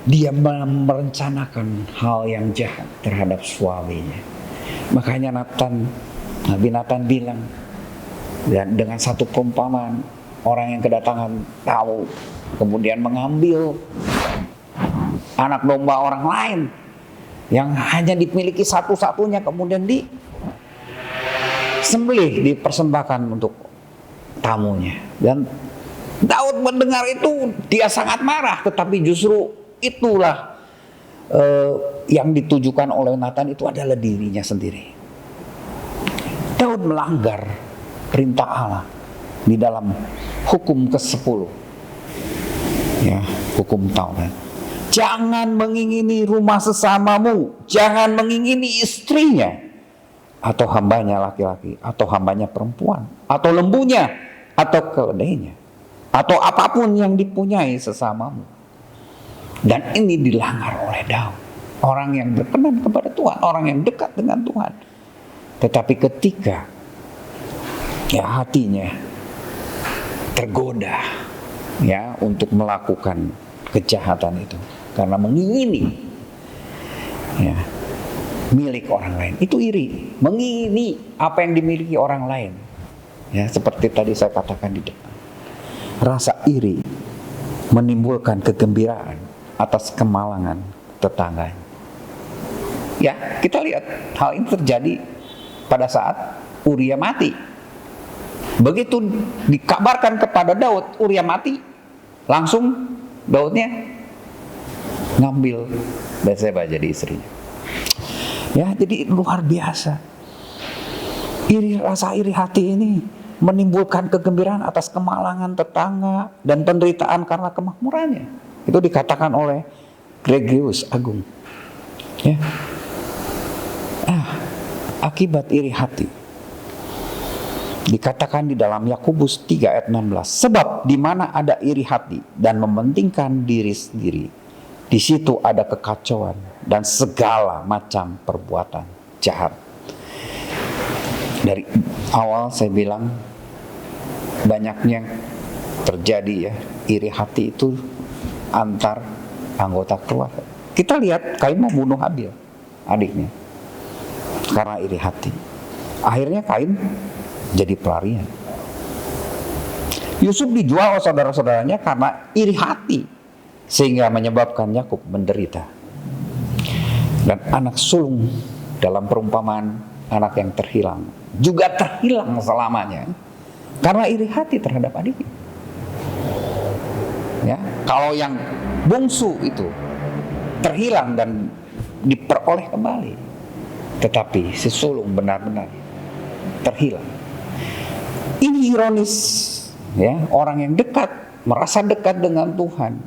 dia merencanakan hal yang jahat terhadap suaminya. Makanya Nabi Nathan bilang, dan dengan satu perumpamaan, orang yang kedatangan tamu kemudian mengambil anak domba orang lain yang hanya dimiliki satu-satunya, kemudian disembelih, dipersembahkan untuk tamunya. Dan Daud mendengar itu dia sangat marah, tetapi justru itulah yang ditujukan oleh Nathan itu adalah dirinya sendiri. Daud melanggar perintah Allah di dalam hukum ke-10, ya, hukum Taurat. Jangan mengingini rumah sesamamu, jangan mengingini istrinya, atau hambanya laki-laki, atau hambanya perempuan, atau lembunya, atau keledainya, atau apapun yang dipunyai sesamamu. Dan ini dilanggar oleh Daud, orang yang berkenan kepada Tuhan, orang yang dekat dengan Tuhan. Tetapi ketika ya hatinya tergoda ya untuk melakukan kejahatan itu karena mengingini ya milik orang lain, itu iri, mengingini apa yang dimiliki orang lain. Ya, seperti tadi saya katakan di depan. Rasa iri menimbulkan kegembiraan atas kemalangan tetangganya. Ya, kita lihat hal ini terjadi pada saat Uria mati. Begitu dikabarkan kepada Daud Uria mati, langsung Daudnya ngambil Batseba jadi istrinya. Ya, jadi luar biasa. Rasa iri hati ini menimbulkan kegembiraan atas kemalangan tetangga dan penderitaan karena kemakmurannya. Itu dikatakan oleh Gregorius Agung. Ya. Akibat iri hati. Dikatakan di dalam Yakobus 3 ayat 16. Sebab di mana ada iri hati dan mementingkan diri sendiri, di situ ada kekacauan dan segala macam perbuatan jahat. Dari awal saya bilang banyaknya terjadi ya iri hati itu antar anggota keluarga. Kita lihat Kain membunuh Habil, adiknya, karena iri hati. Akhirnya Kain jadi pelarian. Yusuf dijual oleh saudara-saudaranya karena iri hati, sehingga menyebabkan Yakub menderita. Dan anak sulung dalam perumpamaan anak yang terhilang juga terhilang selamanya karena iri hati terhadap adiknya. Ya, kalau yang bungsu itu terhilang dan diperoleh kembali, tetapi si sulung benar-benar terhilang. Ini ironis, ya, orang yang dekat, merasa dekat dengan Tuhan,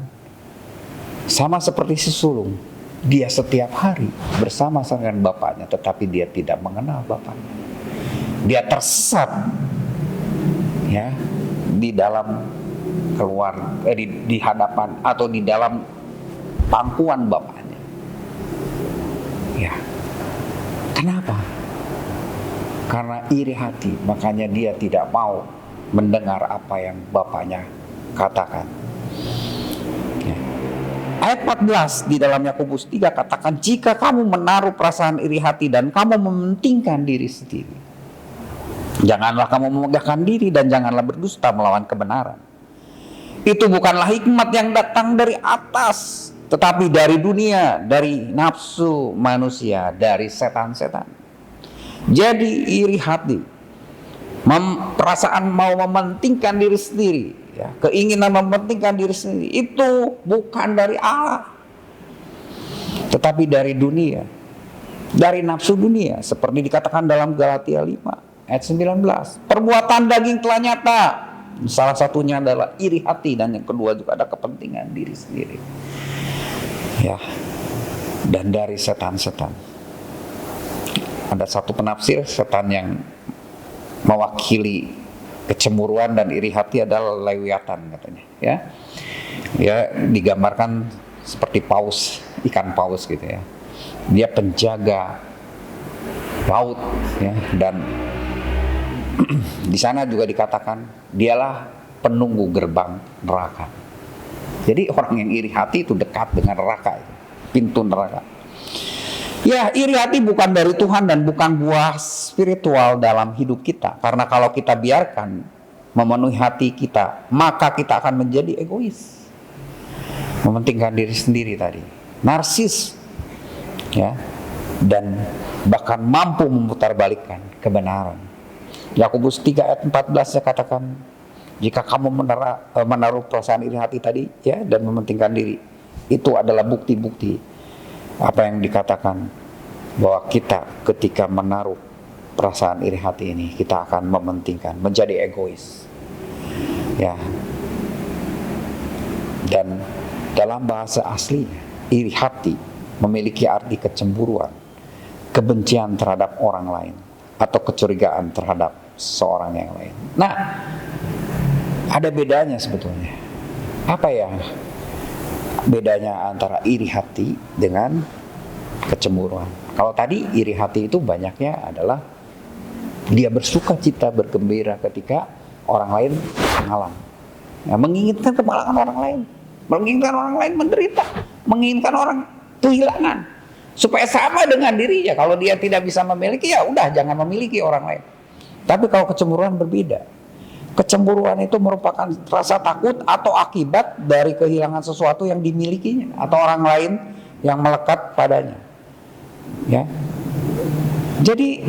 sama seperti si sulung, dia setiap hari bersama dengan bapaknya, tetapi dia tidak mengenal bapaknya. Dia tersesat, ya, di dalam di hadapan atau di dalam pangkuan bapaknya. Ya, kenapa? Karena iri hati, makanya dia tidak mau mendengar apa yang bapaknya katakan. Ya. Ayat 14 di dalam Yakobus 3 katakan, jika kamu menaruh perasaan iri hati dan kamu mementingkan diri sendiri, janganlah kamu memegahkan diri dan janganlah berdusta melawan kebenaran. Itu bukanlah hikmat yang datang dari atas, tetapi dari dunia, dari nafsu manusia, dari setan-setan. Jadi iri hati, perasaan mau mementingkan diri sendiri, ya, keinginan mementingkan diri sendiri, itu bukan dari Allah, tetapi dari dunia, dari nafsu dunia, seperti dikatakan dalam Galatia 5 ayat 19. Perbuatan daging telah nyata, salah satunya adalah iri hati, dan yang kedua juga ada kepentingan diri sendiri. Ya, dan dari setan-setan. Ada satu penafsir, setan yang mewakili kecemburuan dan iri hati adalah Lewiatan katanya. Ya, ya, digambarkan seperti paus, ikan paus gitu ya. Dia penjaga laut, ya, dan di sana juga dikatakan dialah penunggu gerbang neraka. Jadi orang yang iri hati itu dekat dengan neraka, itu pintu neraka. Ya, iri hati bukan dari Tuhan dan bukan buah spiritual dalam hidup kita. Karena kalau kita biarkan memenuhi hati kita, maka kita akan menjadi egois, mementingkan diri sendiri tadi, narsis, ya, dan bahkan mampu memutarbalikkan kebenaran. Yakobus 3 ayat 14 saya katakan, Jika kamu menaruh perasaan iri hati tadi ya dan mementingkan diri, itu adalah bukti-bukti apa yang dikatakan bahwa kita ketika menaruh perasaan iri hati ini, kita akan mementingkan, menjadi egois. Ya. Dan dalam bahasa asli, iri hati memiliki arti kecemburuan, kebencian terhadap orang lain, atau kecurigaan terhadap seorang yang lain. Nah, ada bedanya sebetulnya. Apa ya bedanya antara iri hati dengan kecemburuan? Kalau tadi iri hati itu banyaknya adalah dia bersuka cita, bergembira ketika orang lain mengalami, ya, menginginkan kemalangan orang lain, menginginkan orang lain menderita, menginginkan orang kehilangan supaya sama dengan dirinya. Kalau dia tidak bisa memiliki, ya udah jangan memiliki orang lain. Tapi kalau kecemburuan berbeda. Kecemburuan itu merupakan rasa takut atau akibat dari kehilangan sesuatu yang dimilikinya atau orang lain yang melekat padanya. Ya. Jadi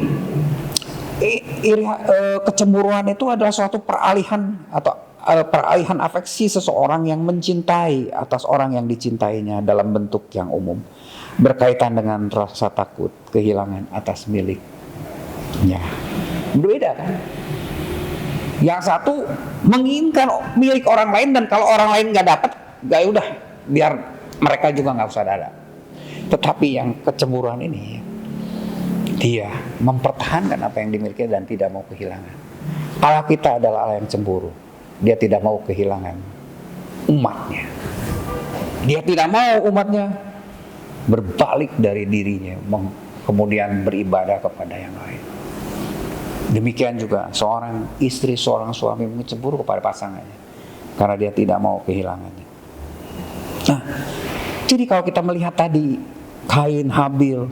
kecemburuan itu adalah suatu peralihan atau peralihan afeksi seseorang yang mencintai atas orang yang dicintainya dalam bentuk yang umum, berkaitan dengan rasa takut kehilangan atas miliknya. Berbeda kan? Yang satu menginginkan milik orang lain, dan kalau orang lain nggak dapat, ya udah biar mereka juga nggak usah ada. Tetapi yang kecemburuan ini, dia mempertahankan apa yang dimiliki dan tidak mau kehilangan. Allah kita adalah Allah yang cemburu. Dia tidak mau kehilangan umatnya. Dia tidak mau umatnya berbalik dari dirinya, kemudian beribadah kepada yang lain. Demikian juga seorang istri, seorang suami cemburu kepada pasangannya karena dia tidak mau kehilangannya. Nah, jadi kalau kita melihat tadi Kain, Habil,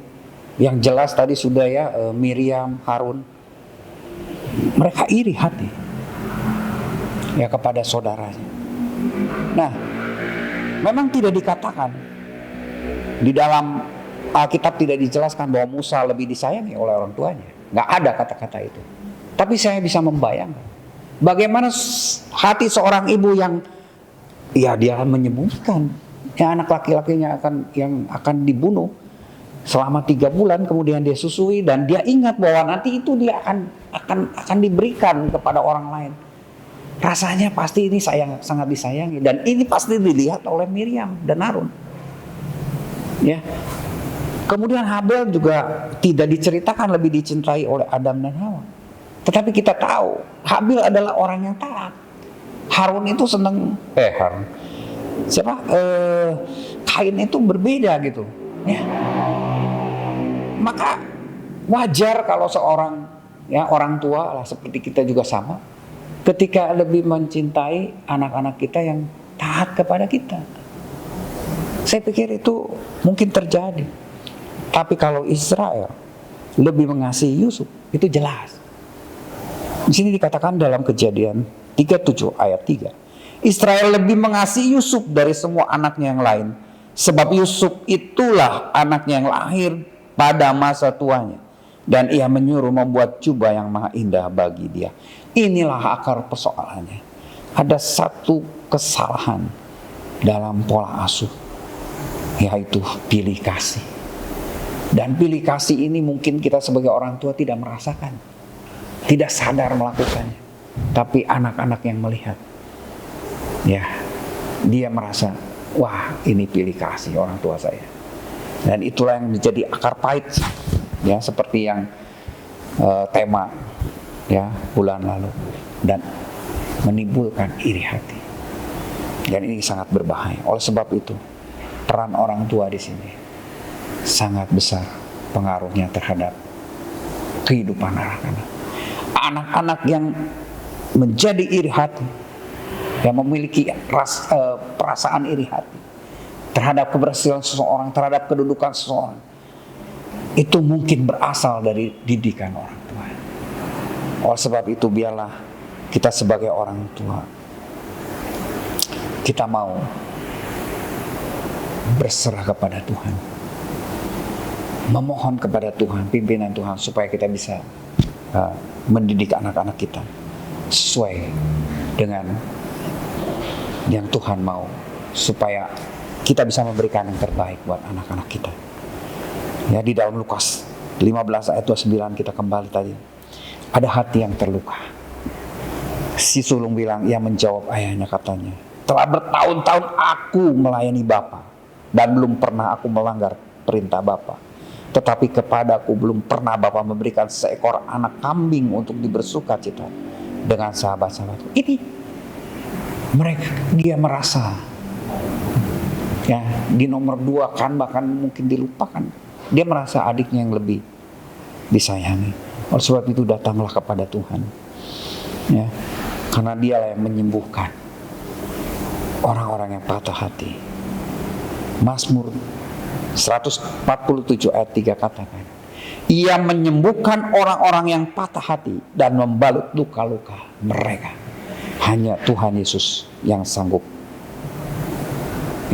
yang jelas tadi sudah ya, Miriam, Harun, mereka iri hati ya kepada saudaranya. Nah, memang tidak dikatakan di dalam Alkitab, tidak dijelaskan bahwa Musa lebih disayangi oleh orang tuanya. Nggak ada kata-kata itu. Tapi saya bisa membayangkan bagaimana hati seorang ibu yang ya dia akan menyembunyikan ya anak laki-lakinya yang akan dibunuh selama 3 bulan, kemudian dia susui dan dia ingat bahwa nanti itu dia akan diberikan kepada orang lain. Rasanya pasti ini sangat disayangi, dan ini pasti dilihat oleh Miriam dan Harun. Ya. Kemudian Habel juga tidak diceritakan lebih dicintai oleh Adam dan Hawa. Tetapi kita tahu Habil adalah orang yang taat. Harun itu senang Kain itu berbeda gitu. Ya. Maka wajar kalau seorang ya orang tua lah seperti kita juga sama, ketika lebih mencintai anak-anak kita yang taat kepada kita. Saya pikir itu mungkin terjadi. Tapi kalau Israel lebih mengasihi Yusuf, itu jelas. Di sini dikatakan dalam Kejadian 37 ayat 3. Israel lebih mengasihi Yusuf dari semua anaknya yang lain, sebab Yusuf itulah anaknya yang lahir pada masa tuanya, dan ia menyuruh membuat jubah yang maha indah bagi dia. Inilah akar persoalannya. Ada satu kesalahan dalam pola asuh, yaitu pilih kasih. Dan pilih kasih ini mungkin kita sebagai orang tua tidak merasakan, tidak sadar melakukannya. Tapi anak-anak yang melihat, ya, dia merasa, wah ini pilih kasih orang tua saya. Dan itulah yang menjadi akar pahit, ya, seperti yang tema ya bulan lalu, dan menimbulkan iri hati. Dan ini sangat berbahaya. Oleh sebab itu, peran orang tua di sini sangat besar pengaruhnya terhadap kehidupan anak-anak. Anak-anak yang menjadi iri hati, yang memiliki perasaan iri hati terhadap keberhasilan seseorang, terhadap kedudukan seseorang, itu mungkin berasal dari didikan orang tua. Oleh sebab itu, biarlah kita sebagai orang tua, kita mau berserah kepada Tuhan, memohon kepada Tuhan, pimpinan Tuhan, supaya kita bisa mendidik anak-anak kita sesuai dengan yang Tuhan mau, supaya kita bisa memberikan yang terbaik buat anak-anak kita. Ya, di dalam Lukas 15 ayat 29 kita kembali tadi, ada hati yang terluka. Si sulung bilang, ia menjawab ayahnya, katanya, telah bertahun-tahun aku melayani Bapa dan belum pernah aku melanggar perintah Bapa. Tetapi kepadaku belum pernah Bapa memberikan seekor anak kambing untuk dibersukacita dengan sahabat-sahabatku. Ini dia merasa ya di nomor 2 kan, bahkan mungkin dilupakan. Dia merasa adiknya yang lebih disayangi. Oleh sebab itu datanglah kepada Tuhan. Ya, karena dialah yang menyembuhkan orang-orang yang patah hati. Mazmur 147 ayat 3 katakan, ia menyembuhkan orang-orang yang patah hati dan membalut luka-luka mereka. Hanya Tuhan Yesus yang sanggup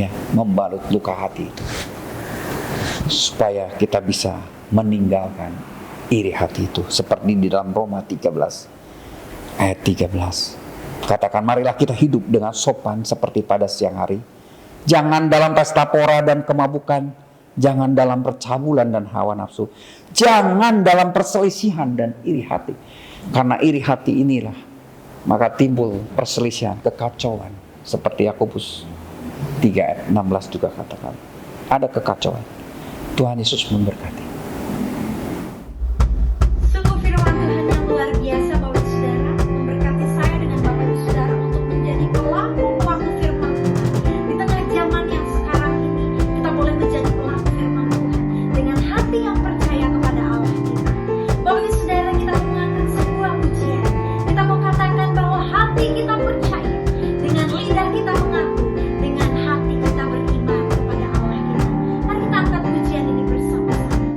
ya membalut luka hati itu, supaya kita bisa meninggalkan iri hati itu, seperti di dalam Roma 13 ayat 13. Katakan, marilah kita hidup dengan sopan seperti pada siang hari, jangan dalam pesta pora dan kemabukan, jangan dalam percabulan dan hawa nafsu, jangan dalam perselisihan dan iri hati. Karena iri hati inilah maka timbul perselisihan, kekacauan, seperti Yakobus 3 ayat 16 juga katakan, ada kekacauan. Tuhan Yesus memberkati. Sungguh firman Tuhan yang luar biasa, Bapak Ibu Saudara, memberkati saya dengan Bapak Ibu Saudara untuk menjadi pelaku-pelaku firman Tuhan. Di tengah zaman yang sekarang ini, kita boleh menjadi pelaku firman Tuhan dengan hati yang percaya kepada Allah kita. Bapak Ibu Saudara, kita mengangkat sebuah pujian. Kita mau katakan bahwa hati kita percaya, dengan lidah kita mengaku, dengan hati kita beriman kepada Allah kita. Mari kita angkat pujian ini bersama-sama.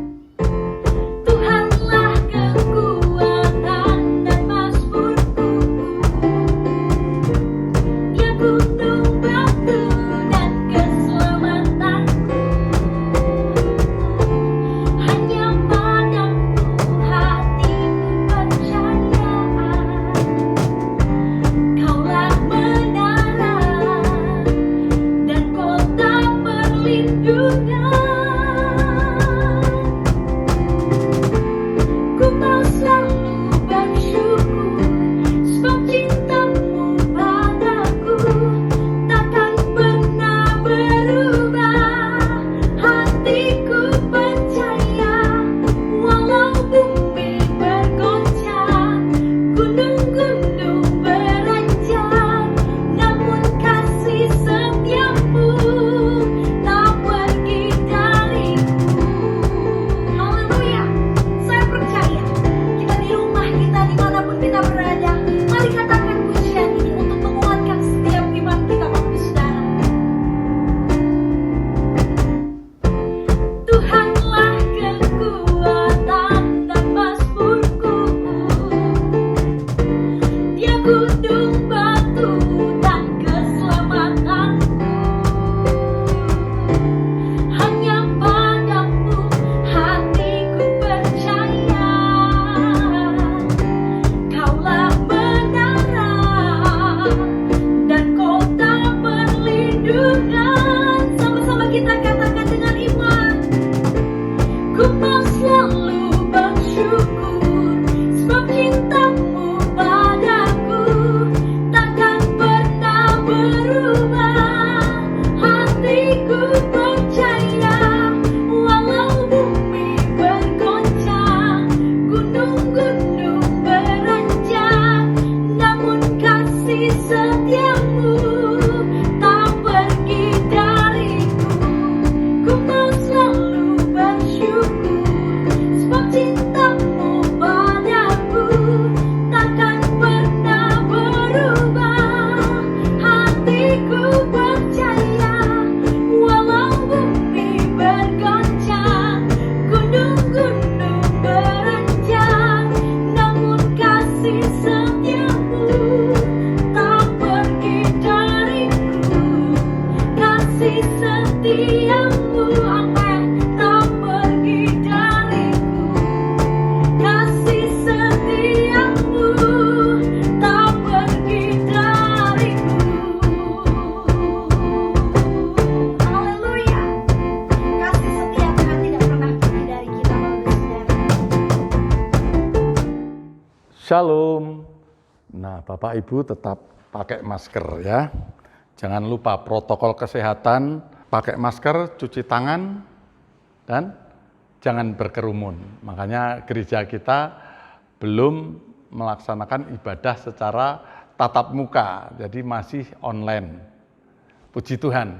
Shalom. Nah, Bapak Ibu tetap pakai masker ya. Jangan lupa protokol kesehatan, pakai masker, cuci tangan, dan jangan berkerumun. Makanya gereja kita belum melaksanakan ibadah secara tatap muka, jadi masih online. Puji Tuhan,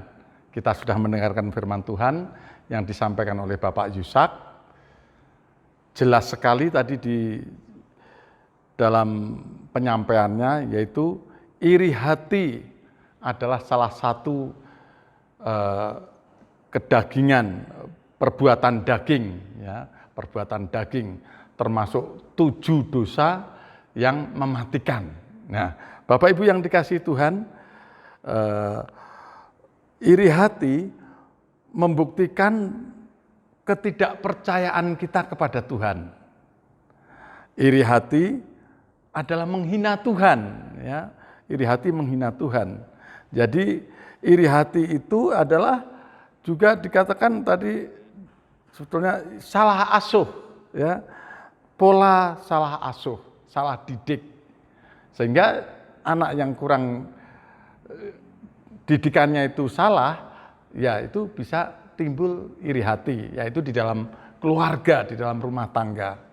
kita sudah mendengarkan firman Tuhan yang disampaikan oleh Bapak Yusak. Jelas sekali tadi di dalam penyampaiannya, yaitu iri hati adalah salah satu kedagingan, perbuatan daging, ya, perbuatan daging, termasuk 7 dosa yang mematikan. Nah, Bapak Ibu yang dikasihi Tuhan, iri hati membuktikan ketidakpercayaan kita kepada Tuhan. Iri hati adalah menghina Tuhan, ya. Iri hati menghina Tuhan. Jadi iri hati itu adalah juga dikatakan tadi sebetulnya salah asuh, ya. Pola salah asuh, salah didik. Sehingga anak yang kurang didikannya itu salah, ya itu bisa timbul iri hati, yaitu di dalam keluarga, di dalam rumah tangga.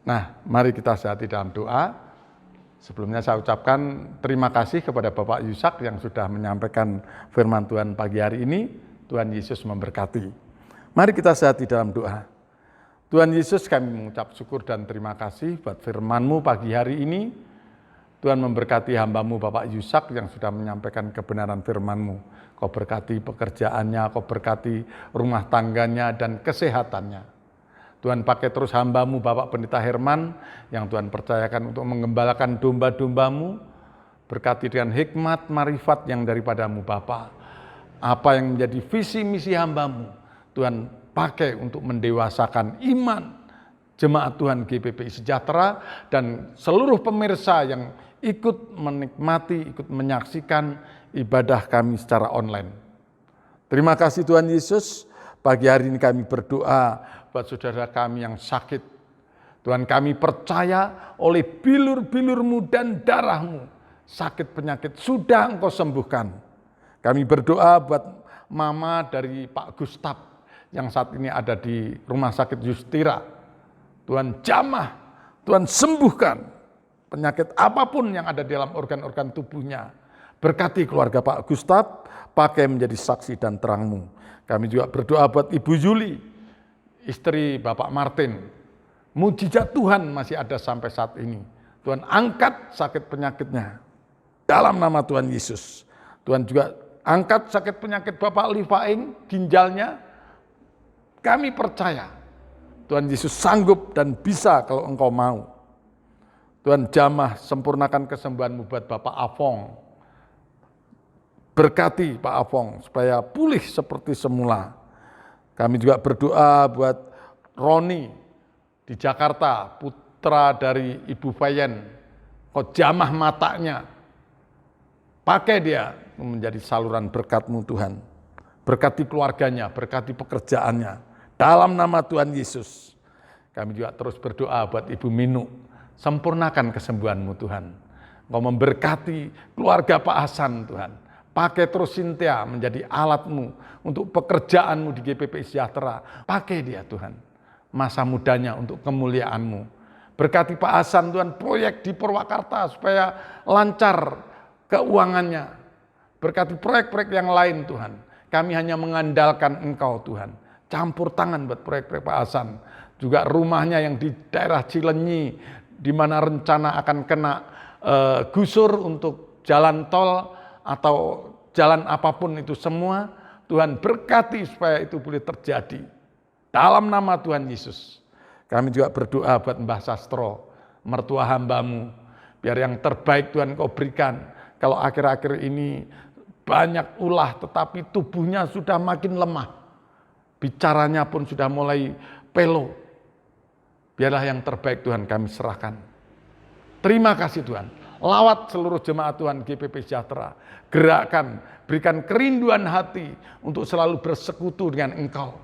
Nah, mari kita sehati dalam doa. Sebelumnya saya ucapkan terima kasih kepada Bapak Yusak yang sudah menyampaikan firman Tuhan pagi hari ini. Tuhan Yesus memberkati. Mari kita sehati dalam doa. Tuhan Yesus, kami mengucap syukur dan terima kasih buat firman-Mu pagi hari ini. Tuhan memberkati hamba-Mu Bapak Yusak yang sudah menyampaikan kebenaran firman-Mu. Kau berkati pekerjaannya, Kau berkati rumah tangganya dan kesehatannya. Tuhan pakai terus hamba-Mu Bapak Pendeta Herman yang Tuhan percayakan untuk mengembalakan domba-domba-Mu. Berkati dengan hikmat, marifat yang daripada-Mu Bapa. Apa yang menjadi visi misi hamba-Mu, Tuhan pakai untuk mendewasakan iman jemaat Tuhan GPPI Sejahtera dan seluruh pemirsa yang ikut menikmati, ikut menyaksikan ibadah kami secara online. Terima kasih Tuhan Yesus, pagi hari ini kami berdoa buat saudara kami yang sakit. Tuhan, kami percaya oleh bilur-bilur-Mu dan darah-Mu, sakit penyakit sudah Engkau sembuhkan. Kami berdoa buat mama dari Pak Gustaf yang saat ini ada di Rumah Sakit Yustira. Tuhan jamah, Tuhan sembuhkan penyakit apapun yang ada di dalam organ-organ tubuhnya. Berkati keluarga Pak Gustaf, pakai menjadi saksi dan terang-Mu. Kami juga berdoa buat Ibu Yuli, istri Bapak Martin. Mujizat Tuhan masih ada sampai saat ini. Tuhan angkat sakit penyakitnya dalam nama Tuhan Yesus. Tuhan juga angkat sakit penyakit Bapak Livaing, ginjalnya. Kami percaya Tuhan Yesus sanggup dan bisa kalau Engkau mau. Tuhan jamah sempurnakan kesembuhan-Mu buat Bapak Afong. Berkati Pak Afong supaya pulih seperti semula. Kami juga berdoa buat Roni di Jakarta, putra dari Ibu Fayen. Kau jamah matanya. Pakai dia menjadi saluran berkat-Mu Tuhan. Berkati keluarganya, berkati pekerjaannya. Dalam nama Tuhan Yesus. Kami juga terus berdoa buat Ibu Minu. Sempurnakan kesembuhan-Mu Tuhan. Kau memberkati keluarga Pak Hasan Tuhan. Pakai terus Cynthia menjadi alat-Mu untuk pekerjaan-Mu di GPPI Sejahtera. Pakai dia Tuhan, masa mudanya untuk kemuliaan-Mu. Berkati Pak Hasan Tuhan, proyek di Purwakarta supaya lancar keuangannya. Berkati proyek-proyek yang lain Tuhan. Kami hanya mengandalkan Engkau Tuhan. Campur tangan buat proyek-proyek Pak Hasan. Juga rumahnya yang di daerah Cilenyi, di mana rencana akan kena gusur untuk jalan tol, atau jalan apapun itu semua, Tuhan berkati supaya itu boleh terjadi. Dalam nama Tuhan Yesus. Kami juga berdoa buat Mbah Sastro, mertua hamba-Mu. Biar yang terbaik Tuhan Kau berikan. Kalau akhir-akhir ini banyak ulah tetapi tubuhnya sudah makin lemah. Bicaranya pun sudah mulai pelo. Biarlah yang terbaik Tuhan kami serahkan. Terima kasih Tuhan. Lawat seluruh jemaat Tuhan GPPI Sejahtera. Gerakkan, berikan kerinduan hati untuk selalu bersekutu dengan Engkau.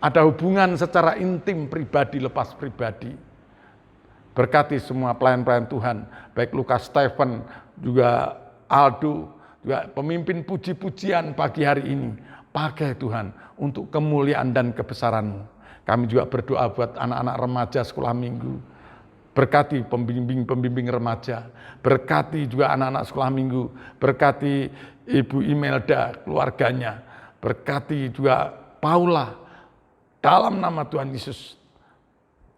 Ada hubungan secara intim pribadi lepas pribadi. Berkati semua pelayan-pelayan Tuhan, baik Lukas Stephen, juga Aldo, juga pemimpin puji-pujian pagi hari ini. Pakai Tuhan untuk kemuliaan dan kebesaran-Mu. Kami juga berdoa buat anak-anak remaja sekolah minggu. Berkati pembimbing-pembimbing remaja. Berkati juga anak-anak sekolah minggu. Berkati Ibu Imelda, keluarganya. Berkati juga Paula. Dalam nama Tuhan Yesus.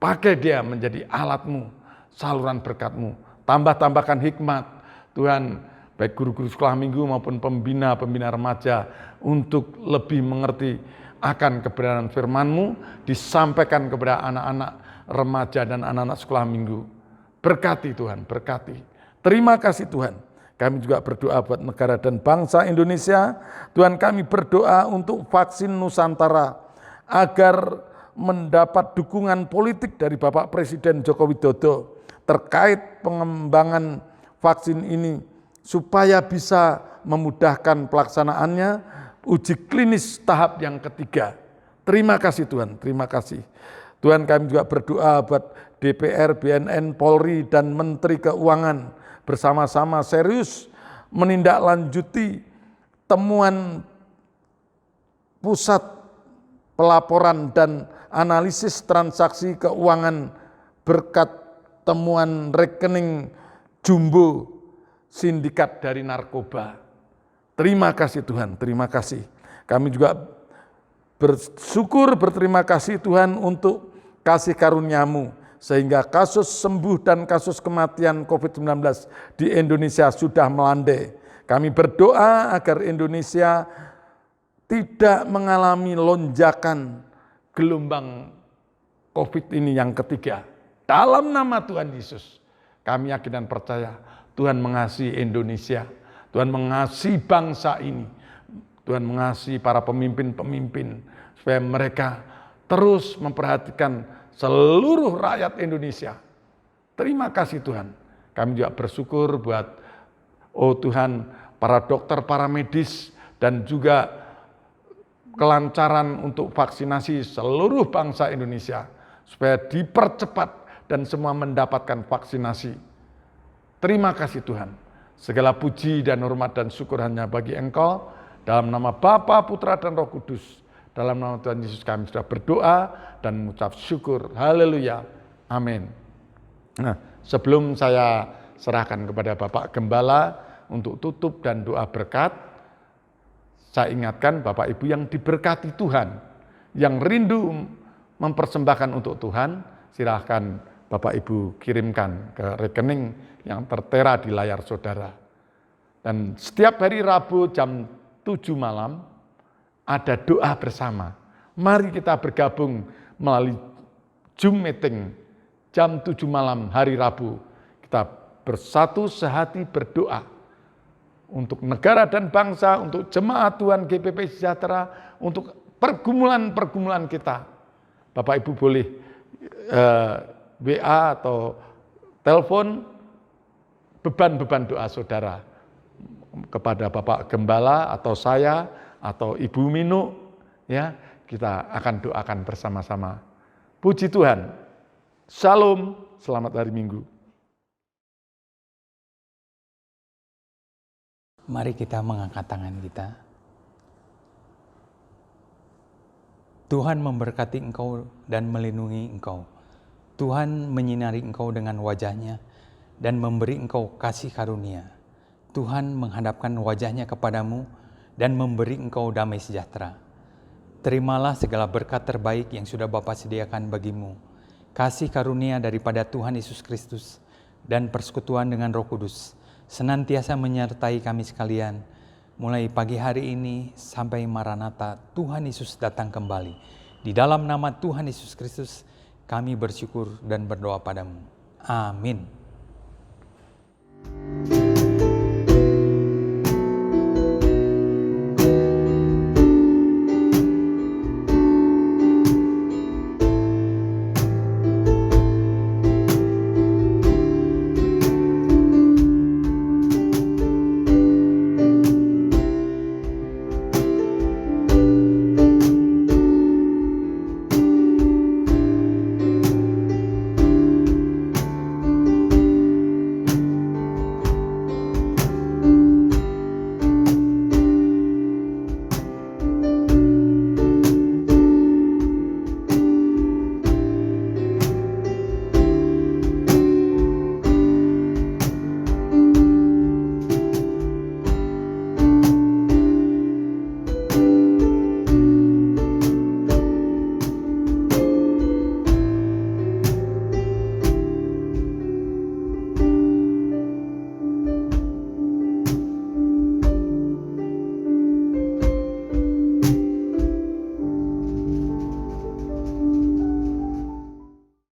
Pakai dia menjadi alat-Mu, saluran berkat-Mu. Tambahkan hikmat. Tuhan, baik guru-guru sekolah minggu maupun pembina-pembina remaja, untuk lebih mengerti akan kebenaran firman-Mu, disampaikan kepada anak-anak remaja dan anak-anak sekolah minggu. Berkati Tuhan, berkati. Terima kasih Tuhan. Kami juga berdoa buat negara dan bangsa Indonesia. Tuhan, kami berdoa untuk vaksin Nusantara, agar mendapat dukungan politik dari Bapak Presiden Joko Widodo terkait pengembangan vaksin ini, supaya bisa memudahkan pelaksanaannya, uji klinis tahap yang ketiga. Terima kasih Tuhan, terima kasih. Tuhan, kami juga berdoa buat DPR, BNN, Polri, dan Menteri Keuangan bersama-sama serius menindaklanjuti temuan Pusat Pelaporan dan Analisis Transaksi Keuangan berkat temuan rekening jumbo sindikat dari narkoba. Terima kasih Tuhan, terima kasih. Kami juga bersyukur, berterima kasih Tuhan untuk kasih karunia-Mu, sehingga kasus sembuh dan kasus kematian COVID-19 di Indonesia sudah melandai. Kami berdoa agar Indonesia tidak mengalami lonjakan gelombang COVID ini yang ketiga. Dalam nama Tuhan Yesus, kami yakin dan percaya Tuhan mengasihi Indonesia, Tuhan mengasihi bangsa ini, Tuhan mengasihi para pemimpin-pemimpin, supaya mereka terus memperhatikan seluruh rakyat Indonesia. Terima kasih Tuhan. Kami juga bersyukur buat, oh Tuhan, para dokter, para medis, dan juga kelancaran untuk vaksinasi seluruh bangsa Indonesia, supaya dipercepat dan semua mendapatkan vaksinasi. Terima kasih Tuhan. Segala puji dan hormat dan syukur hanya bagi Engkau. Dalam nama Bapa, Putra, dan Roh Kudus. Dalam nama Tuhan Yesus kami sudah berdoa dan mengucap syukur. Haleluya. Amin. Nah, sebelum saya serahkan kepada Bapak Gembala untuk tutup dan doa berkat, saya ingatkan Bapak Ibu yang diberkati Tuhan, yang rindu mempersembahkan untuk Tuhan, silahkan Bapak Ibu kirimkan ke rekening yang tertera di layar saudara. Dan setiap hari Rabu jam 7 malam ada doa bersama. Mari kita bergabung melalui Zoom meeting jam 7 malam hari Rabu. Kita bersatu sehati berdoa untuk negara dan bangsa, untuk jemaat Tuhan GPP Sejahtera, untuk pergumulan-pergumulan kita. Bapak Ibu boleh WA atau telepon beban-beban doa saudara kepada Bapak Gembala atau saya atau Ibu Minu, ya, kita akan doakan bersama-sama. Puji Tuhan. Shalom, selamat hari Minggu. Mari kita mengangkat tangan kita. Tuhan memberkati engkau dan melindungi engkau. Tuhan menyinari engkau dengan wajah-Nya dan memberi engkau kasih karunia. Tuhan menghadapkan wajah-Nya kepadamu dan memberi engkau damai sejahtera. Terimalah segala berkat terbaik yang sudah Bapa sediakan bagimu. Kasih karunia daripada Tuhan Yesus Kristus dan persekutuan dengan Roh Kudus senantiasa menyertai kami sekalian, mulai pagi hari ini sampai Maranatha Tuhan Yesus datang kembali. Di dalam nama Tuhan Yesus Kristus kami bersyukur dan berdoa padamu. Amin.